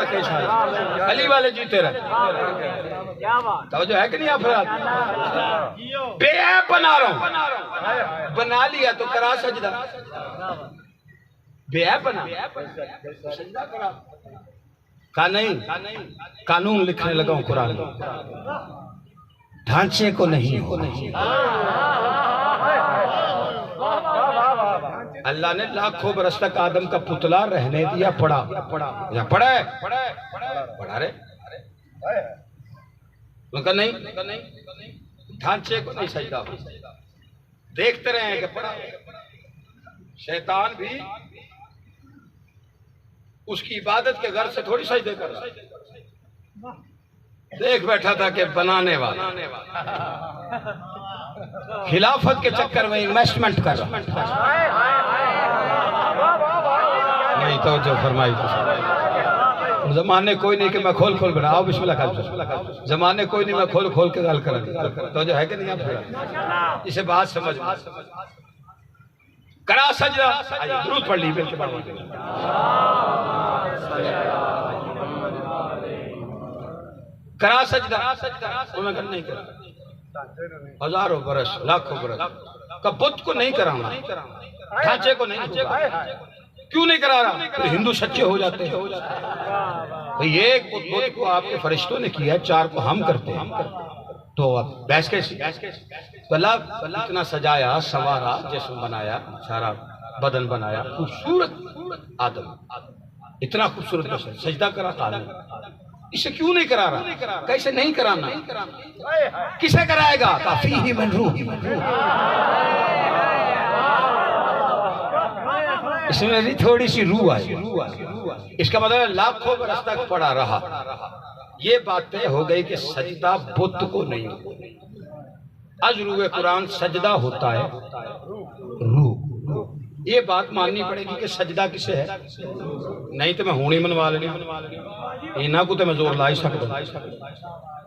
رکھے سارے علی والے جیتے رہے. توجہ ہے کہ نہیں افراد؟ بے عیب بنا رہا ہوں. بنا لیا تو کرا سجدہ. بے عیب بنا سجدہ کرا. کہا نہیں، قانون لکھنے لگا ہوں قرآن میں، ڈھانچے کو نہیں. اللہ نے لاکھوں برس تک آدم کا پتلا رہنے دیا. پڑا رہے. ان کا نہیں، ڈھانچے کو نہیں سجدہ. دیکھتے رہے ہیں کہ پڑا. شیطان بھی اس کی عبادت کے غرض سے تھوڑی سجدے کر رہا. دیکھ بیٹھا تھا کہ بنانے والا خلافت کے چکر میں انویسٹمنٹ کر رہا. نہیں توجہ فرمائی تو زمانے کوئی نہیں کہ میں کھول بنا. آؤ بسم اللہ کر. زمانے کوئی نہیں میں کھول کے گل کریں. توجہ ہے کہ نہیں آپ؟ اسے بات سمجھ کرا سجدہ. درود پڑھ لی کرا سجدہ. انہوں نے نہیں کرا. ہزاروں برس لاکھوں برس کا بت کو نہیں کرانا، ڈھانچے کو نہیں. کیوں نہیں کرا رہا؟ ہندو سچے ہو جاتے ہیں. یہ ایک بت کو آپ کے فرشتوں نے کیا، 4 کو ہم کرتے ہیں. تو اب بحث کیسی؟ اللہ اتنا سجایا سنوارا، جسم بنایا، سارا بدن بنایا، خوبصورت آدم، اتنا خوبصورت بشر، سجدہ کرا تعالی. اسے کیوں نہیں کرا رہا؟ کیسے نہیں کرانا؟ کسے کرائے گا؟ فیہ من روح. اس میں بھی تھوڑی سی روح آئی. اس کا مطلب لاکھوں برس تک پڑا رہا. یہ باتیں ہو گئی کہ سجدہ بت کو نہیں ہوتا. از روح قرآن سجدہ ہوتا ہے روح. یہ بات ماننی پڑے گی کہ سجدہ کسے ہے. نہیں تو میں ہونی منوا لینی، اینا کو تو میں زور لائی سکتا.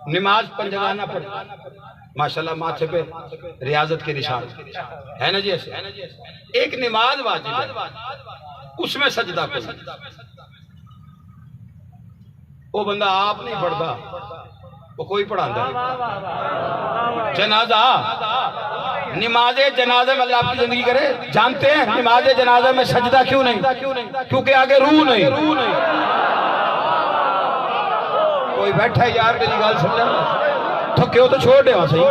نماز پنجگانہ پڑھ ماشاءاللہ ماتھے پہ ریاضت کے نشان ہے نا جی. ایسے ایک نماز واجب ہے، اس میں سجدہ کو وہ بندہ آپ نہیں پڑھتا، وہ کوئی پڑھاتا ہے. جنازہ، نماز جنازہ میں اللہ آپ کی زندگی کرے. جانتے ہیں نماز جنازہ میں سجدہ کیوں نہیں؟ کیونکہ آگے روح نہیں. کوئی بیٹھا ہے یار میری گال سمجھا تھکے ہو تو چھوڑ دے وہاں صحیح.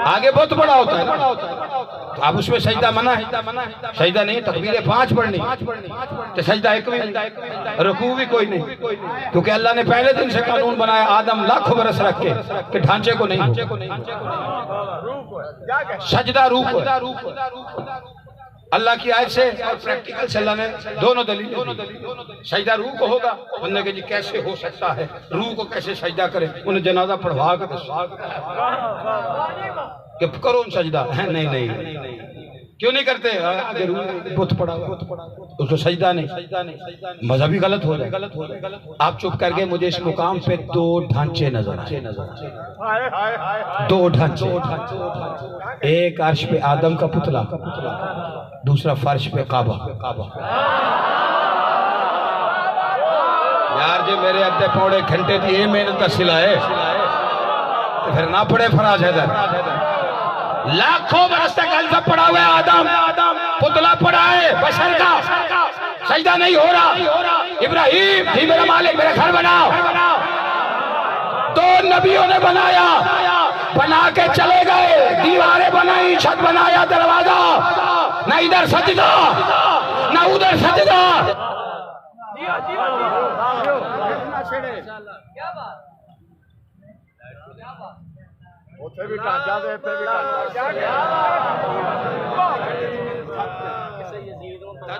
آگے بہت بڑا ہوتا ہے نا. اب اس میں سجدہ منع ہے. سجدہ نہیں، تکبیریں 5 پڑھنی تو سجدہ ایک بھی نہیں، رکوع بھی کوئی نہیں. کیونکہ اللہ نے پہلے دن سے قانون بنایا آدم لاکھوں برس رکھ کے کہ ڈھانچے کو نہیں. سجدہ روح کو. اللہ کی آیت سے اور پریکٹیکل سے اللہ نے دونوں دلیل. سجدہ روح کو ہوگا. بندے کہ جی کیسے ہو سکتا ہے روح کو کیسے سجدہ کرے؟ انہیں جنازہ پڑھوا کر کہ کرو ان سجدہ ہے. نہیں کیوں نہیں کرتے؟ آگے روح بت پڑا ہوا، اس کو سجدہ نہیں. مذہبی غلط ہو جائے. آپ چپ کر کے مجھے اس مقام پہ 2 ڈھانچے نظر آئے. 2 ڈھانچے. ایک عرش پہ آدم کا پتلا، دوسرا فرش پہ کعبہ. یار جو میرے ادھے پوڑے گھنٹے تھی یہ محنت کا صلہ ہے تو پھر نہ پڑے فراز حیدر. لاکھوں برس تک الزم پڑا ہوا ہے آدم، پتلا پڑا ہے بشر کا، سجدہ نہیں ہو رہا. ابراہیم جی میرا مالک میرا گھر بناؤ. 2 نبیوں نے بنایا، بنا کے چلے گئے. دیواریں بنائی، چھت بنایا، دروازہ. نہ ادھر سجدہ نہ ادھر سجدہ.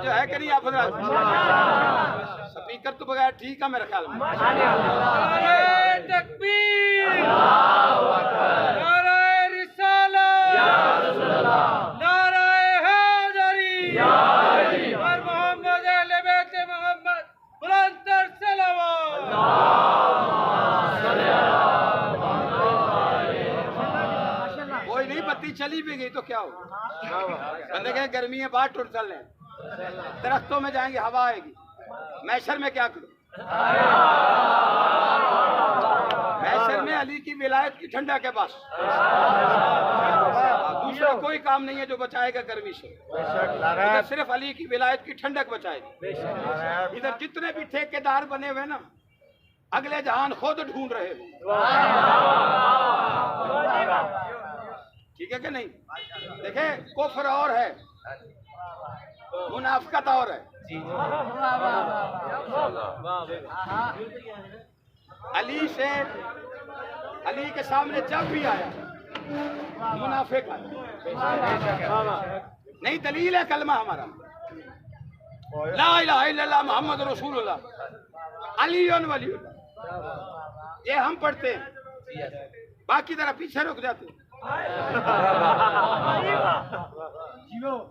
جو ہے کہ نہیں آپ حضرات؟ سپیکر تو بغیر ٹھیک ہے میرے خیال میں. تکبیر، نعرہ رسالت، نعرہ حیدری، اور محمد اہل بیت محمد بلند تر صلوات. کوئی نہیں، بتی چلی بھی گئی تو کیا ہو؟ بندے کہیں گرمی ہے باہر ٹوٹ چل لیں. درختوں میں جائیں گے ہوا آئے گی، محشر میں کیا کروں؟ محشر میں علی کی ولایت کی ٹھنڈک ہے بس، دوسرا کوئی کام نہیں ہے جو بچائے گا گرمی سے، ادھر صرف علی کی ولایت کی ٹھنڈک بچائے گی۔ ادھر جتنے بھی ٹھیکیدار بنے ہوئے نا اگلے جہان خود ڈھونڈ رہے ہوں، ٹھیک ہے کہ نہیں؟ دیکھیں کفر اور ہے، منافقت اور ہے۔ علی کے سامنے جب بھی آیا منافق آیا، نہیں دلیل ہے کلمہ ہمارا لا الہ الا اللہ محمد رسول اللہ علی ولی اللہ، یہ ہم پڑھتے ہیں، باقی ذرا پیچھے رک جاتے ہیں،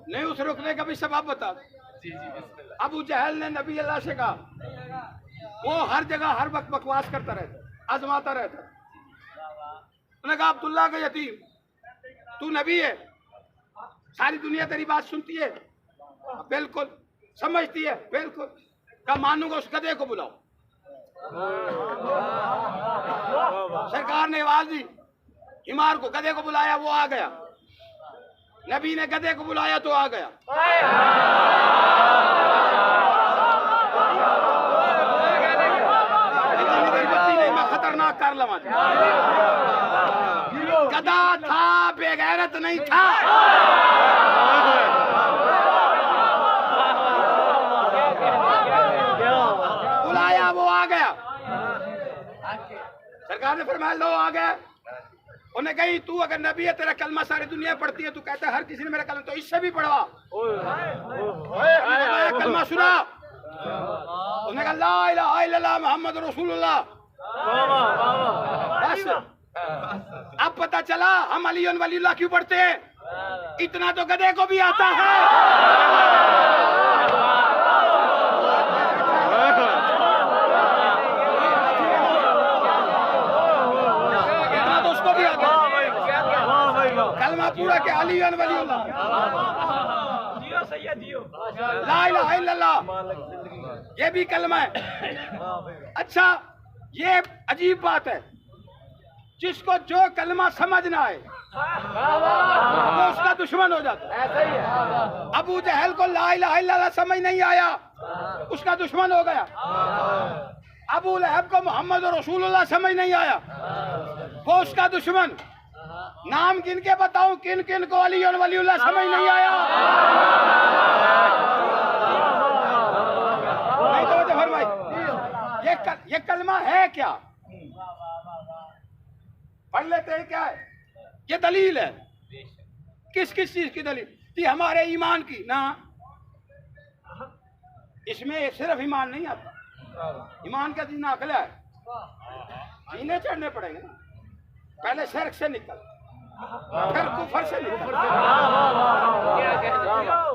نہیں اس رکنے کا بھی سبب بتا۔ ابو جہل نے نبی اللہ سے کہا، وہ ہر جگہ ہر وقت بکواس کرتا رہتا، آزماتا رہتا، انہوں نے کہا عبداللہ کا یتیم تو نبی ہے، ساری دنیا تیری بات سنتی ہے، بالکل سمجھتی ہے، بالکل، کہا مانوں گا اس گدھے کو بلاؤ۔ سرکار نے آواز دی، ہمار کو گدھے کو بلایا، وہ آ گیا، نبی نے گدھے کو بلایا تو آ گیا۔ میں خطرناک کر لوا، گدھا تھا بے غیرت نہیں تھا۔ بلایا وہ آ گیا، سرکار نے فرمایا لو آ گیا۔ انہیں کہی تو اگر نبی ہے تیرا کلمہ ساری دنیا پڑھتی ہے، تو کہتا ہے ہر کسی نے میرا کلمہ، تو اس سے بھی پڑھوا، کلمہ سنا۔ انہوں نے کہا لا الہ الا اللہ محمد رسول اللہ، بس اب پتہ چلا ہم علی ولی اللہ کیوں پڑھتے ہیں، اتنا تو گدھے کو بھی آتا ہے۔ کلمہ پورا کہ علی ولی اللہ، لا الہ الا اللہ، یہ بھی کلمہ ہے۔ اچھا یہ عجیب بات ہے، جس کو جو کلمہ سمجھ نہ آئے وہ اس کا دشمن ہو جاتا ہے۔ ابو جہل کو لا الہ الا اللہ سمجھ نہیں آیا، اس کا دشمن ہو گیا۔ ابو لہب کو محمد رسول اللہ سمجھ نہیں آیا، وہ اس کا دشمن۔ نام کن کے بتاؤں، کن کن کو علی ولی اللہ سمجھ نہیں آیا؟ نہیں توجہ فرمائی، یہ کلمہ ہے کیا؟ پڑھ لیتے ہیں کیا ہے؟ یہ دلیل ہے، کس کس چیز کی دلیل؟ کہ ہمارے ایمان کی نا، اس میں صرف ایمان نہیں آتا، ایمان کا دین عقل ہے، جینے چڑھنے پڑیں گے نا، پہلے شرک سے نکل، پھر کفر سے نکل،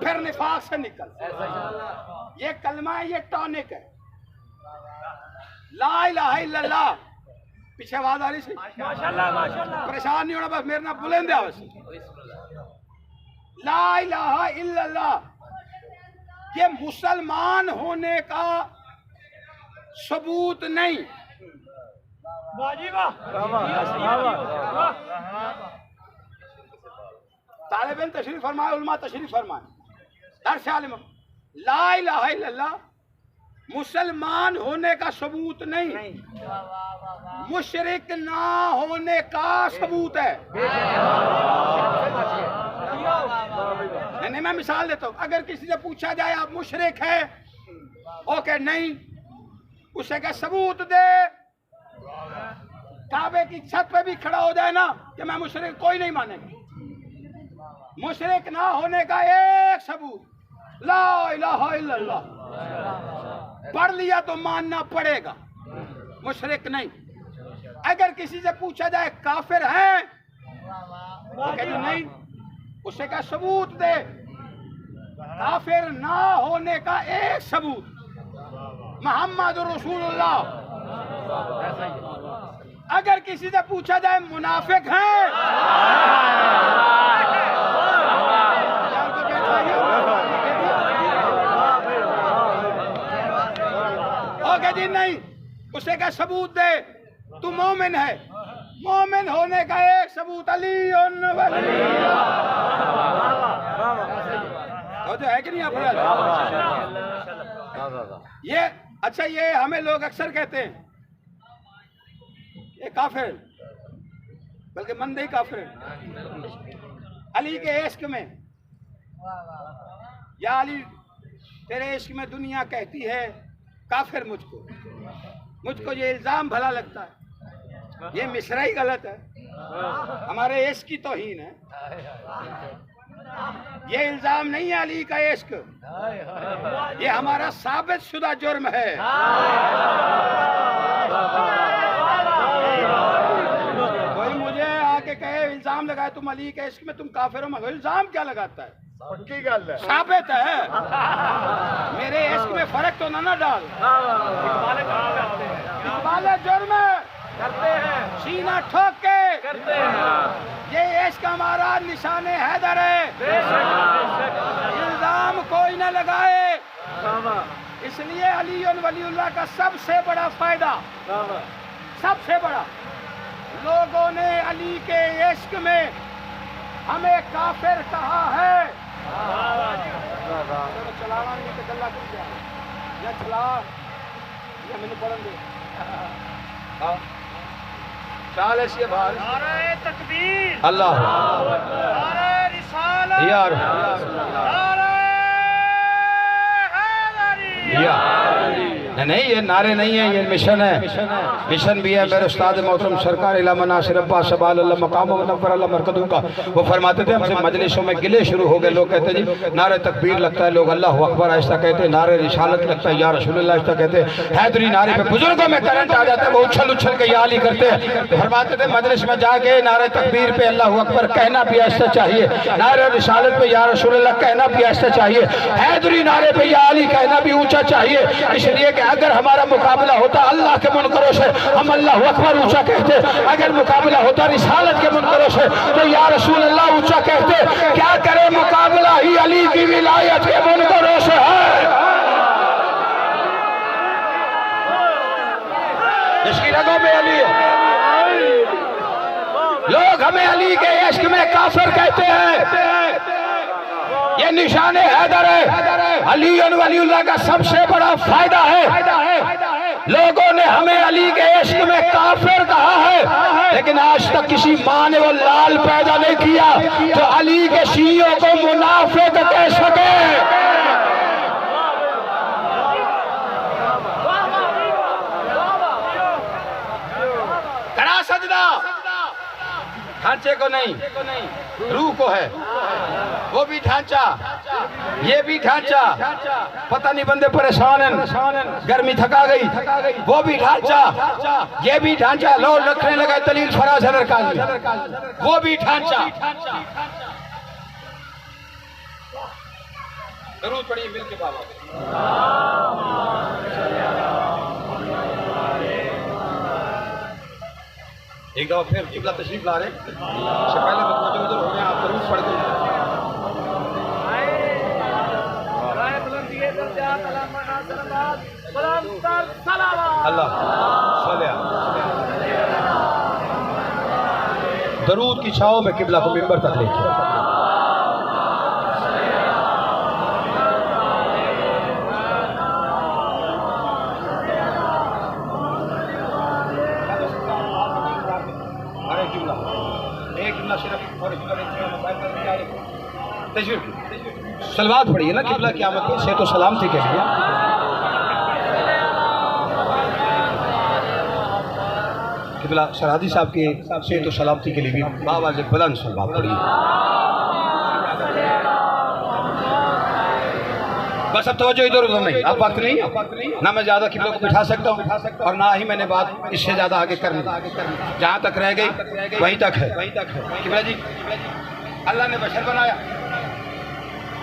پھر نفاق سے نکل۔ یہ کلمہ ہے، یہ ٹانک ہے، لا الہ الا اللہ۔ پیچھے آواز آ رہی سی، پریشان نہیں ہونا، بس میرے نام بلند ہے بس۔ لا الہ الا اللہ یہ مسلمان ہونے کا ثبوت نہیں، طالب علم تشریف فرمائے، علماء تشریف فرمائے، درس عالم، لا الہ الا اللہ مسلمان ہونے کا ثبوت نہیں، مشرک نہ ہونے کا ثبوت ہے۔ نہیں میں مثال دیتا ہوں، اگر کسی سے پوچھا جائے آپ مشرک ہے، اوکے نہیں، اسے کہ ثبوت دے، کعبے کی چھت پہ بھی کھڑا ہو جائے نا کہ میں مشرک، کوئی نہیں مانے گا۔ مشرک نہ ہونے کا ایک ثبوت لا الہ الا اللہ، پڑھ لیا تو ماننا پڑے گا، مشرک نہیں۔ اگر کسی سے پوچھا جائے کافر ہے، وہ کہتے نہیں، اسے کا ثبوت دے، کافر نہ ہونے کا ایک ثبوت محمد رسول اللہ۔ اگر کسی سے پوچھا جائے منافق ہیں، دین نہیں، اسے کہ ثبوت دے تو مومن ہے. مومن ہونے کا ایک ثبوت علی ولی جو ہے کہ نہیں افضل. یہ اچھا یہ ہمیں لوگ اکثر کہتے ہیں یہ کافر، بلکہ مندی کافر علی کے عشق میں، یا علی تیرے عشق میں دنیا کہتی ہے کافر مجھ کو یہ الزام بھلا لگتا ہے. یہ مصرعی غلط ہے، ہمارے عشق کی توہین ہے. یہ الزام نہیں ہے علی کا عشق، یہ ہمارا ثابت شدہ جرم ہے. کوئی مجھے آ کے کہے الزام لگائے تم علی کے عشق میں تم کافر ہو، مگر الزام کیا لگاتا ہے؟ ثابت ہے. میرے عشق میں فرق تو نہ ڈال. اقبال جرم کرتے ہیں، سینہ ٹھوک کے کرتے ہیں. یہ عشق ہمارا نشان حیدر ہے. الزام کوئی نہ لگائے. اس لیے علی ولی اللہ کا سب سے بڑا فائدہ، سب سے بڑا، لوگوں نے علی کے عشق میں ہمیں کافر کہا ہے. چلانا نہیں تو گلا کر دیا یا چلا یا میں نے پڑھن دے چال ایسی بھار. نعرہ تکبیر، اللہ، نعرہ رسالت، یار، نعرہ حیدری. نہیں یہ نعرے نہیں ہیں، یہ مشن ہے. مشن بھی ہے میرے استاد محترم سرکار علامہ ناصر عباس شبال اللہ مقام و منور اللہ مرکزوں کا. وہ فرماتے تھے ہم سے مجلسوں میں گلے شروع ہو گئے. لوگ کہتے ہیں جی نعرہ تکبیر لگتا ہے، لوگ اللہ اکبر آہستہ کہتے ہیں. نعرہ رسالت لگتا ہے، یا رسول اللہ آہستہ کہتے ہیں. حیدری نعرے پہ بزرگوں میں کرنٹ آ جاتا ہے، وہ اچھل کے یا علی کرتے ہیں. فرماتے تھے مجلس میں جا کے نعرہ تکبیر پہ اللہ اکبر کہنا بھی آہستہ چاہیے، نعرہ رسالت پہ یا رسول اللہ کہنا بھی آہستہ چاہیے، حیدری نعرے پہ یا علی کہنا بھی اونچا چاہیے. اس لیے کہ اگر ہمارا مقابلہ ہوتا اللہ کے منکروں سے ہم اللہ اکبر اونچا کہتے، اگر مقابلہ ہوتا رسالت کے منکروں سے تو یا رسول اللہ اونچا کہتے. کیا کرے مقابلہ ہی علی کی ولایت کے منکروں سے ہے. جس کی رگوں میں علی ہے. لوگ ہمیں علی کے عشق میں کافر کہتے ہیں، یہ نشان حیدر ہے. علی ولی اللہ کا سب سے بڑا فائدہ ہے، لوگوں نے ہمیں علی کے عشق میں کافر کہا ہے، لیکن آج تک کسی ماں نے وہ لال پیدا نہیں کیا تو علی کے شیعوں کو منافق کہہ سکے. کرا سجدہ ڈھانچے کو نہیں، روح کو ہے. وہ بھی ڈھانچہ، یہ بھی ڈھانچہ. پتہ نہیں بندے پریشان ہیں، گرمی تھکا گئی. وہ بھی ڈھانچہ، یہ بھی ڈھانچہ. لوگ رکھنے لگا دلیل فراز حیدر کاظمی، وہ بھی ڈھانچہ. درود پڑھیے مل کے بابا. ایک دفعہ پھر قبلہ تشریف لا رہے ہیں، اس سے پہلے متوجہ ادھر ہو گئے، آپ درود پڑھ دیں. اللہ درود کی چھاؤں میں قبلہ کو منبر تک لے کے. سلوات پڑھیے نا قبلہ قیامت پہ سے تو سلامتی کے لیے. قبلہ سرحدی صاحب کے سے تو سلامتی کے لیے بھی باواز بلند سلوات پڑھیے. بس اب توجہ ادھر ادھر نہیں، اب وقت نہیں، نہ میں زیادہ قبلہ کو بٹھا سکتا ہوں اور نہ ہی میں نے بات اس سے زیادہ آگے کرنی. جہاں تک رہ گئی وہیں تک ہے. قبلہ جی اللہ نے بشر بنایا،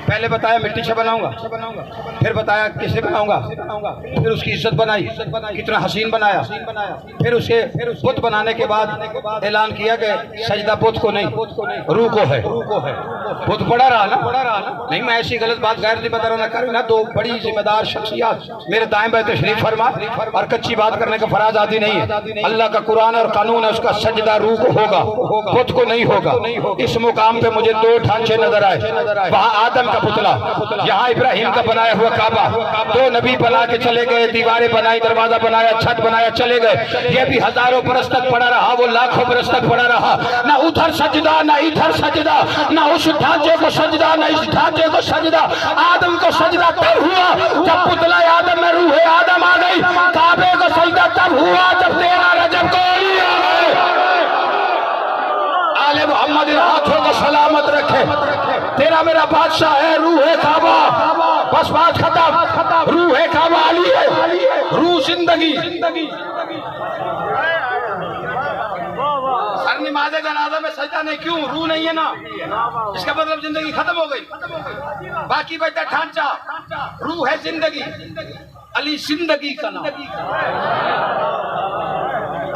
پہلے بتایا مٹی سے بناؤں گا، پھر بتایا کسے بناؤں گا، پھر اس کی عزت بنائی، کتنا حسین بنایا، پھر اسے بت بنانے کے بعد اعلان کیا کہ سجدہ بت کو نہیں روح کو ہے۔ بت پڑا رہا نا، نہیں میں ایسی غلط بات غیر نہیں بتا رہا کریں نا، دو بڑی ذمہ دار شخصیات میرے دائیں بائیں تشریف فرما، اور کچی بات کرنے کا فراز عادی نہیں ہے۔ اللہ کا قرآن اور قانون ہے، اس کا سجدہ روح کو ہوگا، بت کو نہیں ہوگا۔ اس مقام پہ مجھے دو ڈھانچے نظر آئے، وہاں آدم کا پتلا، یہاں ابراہیم کا بنایا ہوا کعبہ، دو نبی بنا کے چلے گئے، دیواریں بنائی، دروازہ بنایا، چھت بنایا، چلے گئے۔ یہ بھی ہزاروں برس تک پڑا رہا، وہ لاکھوں برس تک پڑا رہا، نہ ادھر سجدہ نہ ادھر سجدہ، نہ اس ڈھانچے کو سجدہ نہ اس ڈھانچے کو سجدہ۔ آدم کو سجدہ تب ہوا جب پتلا آدم میں روح آدم آ گئی، کعبے کو سجدہ تب ہوا جب 13 رجب کو علی آ گئے۔ آل محمد ان ہاتھوں کو سلامت رکھے، تیرا میرا بادشاہ ہے، روح کعبہ، بس بات ختم، روح کعبہ علی ہے، روح زندگی۔ سر نماز جنازہ میں سجدہ نہیں، کیوں؟ روح نہیں ہے نا، اس کا مطلب زندگی ختم ہو گئی، باقی بچہ ڈھانچہ، روح ہے زندگی۔ علی زندگی کا نام،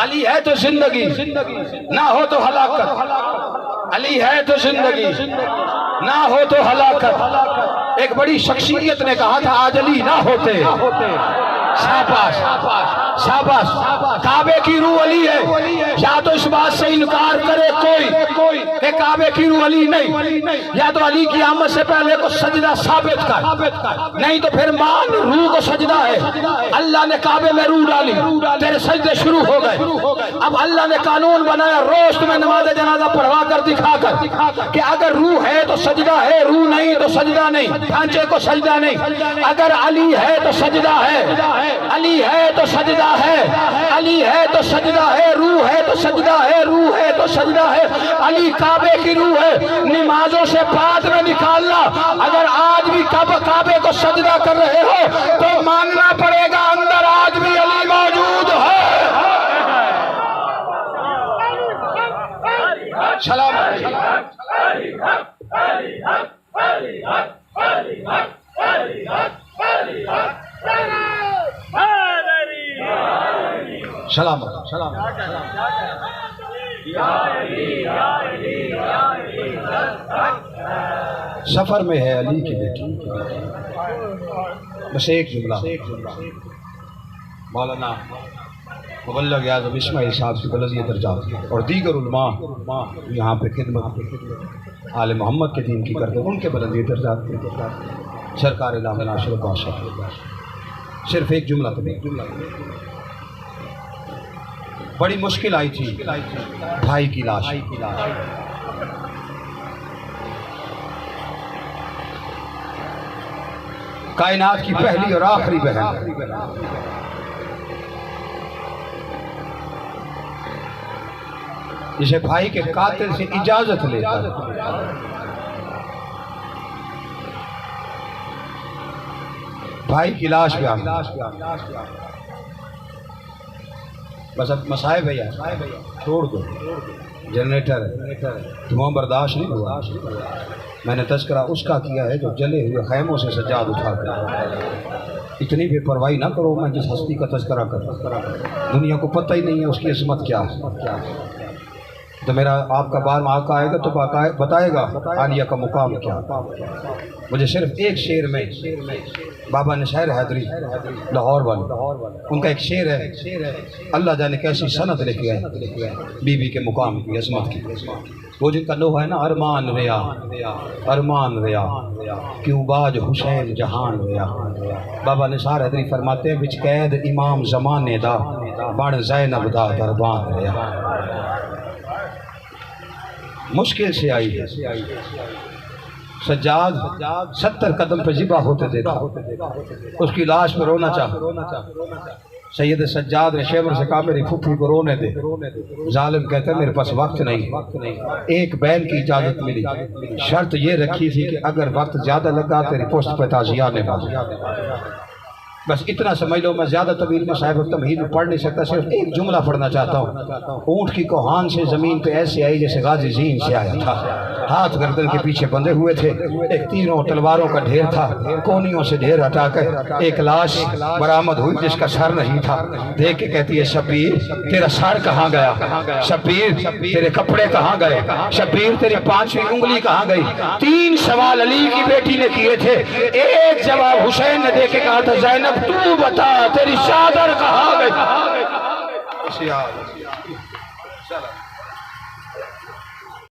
علی ہے تو زندگی، نہ ہو تو ہلاکت، علی ہے تو زندگی، نہ ہو تو ہلاکت۔ ایک بڑی شخصیت نے کہا تھا آج علی نہ ہوتے، شاباش شاباش، کعبے کی روح علی ہے، یا تو اس بات سے انکار کرے کوئی کہ کعبے کی روح علی نہیں، یا تو علی کی آمد سے پہلے کو سجدہ ثابت کر، نہیں تو پھر مان روح کو سجدہ ہے۔ اللہ نے کعبے میں روح ڈالی، تیرے سجدے شروع ہو گئے۔ اب اللہ نے قانون بنایا، روز تمہیں نماز جنازہ پڑھوا کر دکھا کر کہ اگر روح ہے تو سجدہ ہے، روح نہیں تو سجدہ نہیں، ڈھانچے کو سجدہ نہیں۔ اگر علی ہے تو سجدہ ہے، علی ہے تو سجدہ ہے، علی ہے تو سجدہ ہے، روح ہے تو سجدہ ہے، روح ہے تو سجدہ ہے۔ علی کعبے کی روح ہے، نمازوں سے بعد میں نکالنا۔ اگر آج بھی کعبے کو سجدہ کر رہے ہو تو ماننا پڑے گا اندر آج بھی علی موجود ہے۔ سلام سلام سلام۔ سفر میں ہے علی کی بیٹی، بس ایک جملہ، مولانا مبلغ اعظم اسماعیل صاحب کی بلندی درجات اور دیگر علماء یہاں پہ خدمت آل محمد کے دین کی کرتے ہیں، ان کے بلندی درجات سرکار علامہ ناصر بادشاہ۔ صرف ایک جملہ تو بڑی مشکل آئی تھی، بھائی کی لاش، کائنات کی پہلی اور آخری بہن، جسے بھائی کے قاتل سے اجازت لیتا، بھائی کی لاش پہ آنا، بس اب مسائب ہے یار، چھوڑ دو، جنریٹر ہے، دھواں برداشت نہیں ہوا۔ میں نے تذکرہ اس کا کیا ہے جو جلے ہوئے خیموں سے سجاد اٹھا کر۔ اتنی بے پرواہی نہ کرو، میں جس ہستی کا تذکرہ کروں، دنیا کو پتہ ہی نہیں ہے اس کی عظمت کیا ہے۔ تو میرا آپ کا بار آقا آئے گا تو بتائے گا عالیہ کا مقام کیا۔ مجھے صرف ایک شعر میں بابا نشیر حیدری لاہور والے، ان کا ایک شعر ہے، اللہ جانے کیسی سند لکھ گئے بی بی کے مقام کی عظمت کی۔ وہ جن کا لوہا ہے نا، ارمان ریا ارمان ریا کیوں باج حسین جہان ریا۔ بابا نثار حیدری فرماتے ہیں، وچ قید امام زمانے دا بن زینب دا دربان ریا۔ مشکل سے آئی ہے، سجاد 70 قدم پہ ذبح ہوتے دیکھا، اس کی لاش پہ رونا چاہا۔ سید سجاد نے شیور سے کہا میری پھوپھی کو رونے دے۔ ظالم کہتا ہے میرے پاس وقت نہیں۔ ایک بیل کی اجازت ملی، شرط یہ رکھی تھی کہ اگر وقت زیادہ لگا تیری پشت پہ تازیانے والا۔ بس اتنا سمجھ لو، میں زیادہ طویل میں صاحب تمہید میں پڑھ نہیں سکتا، صرف ایک جملہ پڑھنا چاہتا ہوں۔ اونٹ کی کوہان سے زمین پہ ایسے آئی جیسے غازی زین سے آیا تھا، ہاتھ گردن کے پیچھے بندھے ہوئے تھے، ایک تیروں تلواروں کا ڈھیر تھا، کونیوں سے ڈھیر ہٹا کر ایک لاش برآمد ہوئی جس کا سر نہیں تھا۔ دیکھ کے کہتی ہے شبیر تیرا سر کہاں گیا، شبیر تیرے کپڑے کہاں گئے، شبیر تیری 5ویں انگلی کہاں گئی۔ 3 سوال علی کی بیٹی نے کیے تھے، ایک جواب حسین نے دے کے کہا تھا زینب تو بتا تیری چادر کہاں گئی۔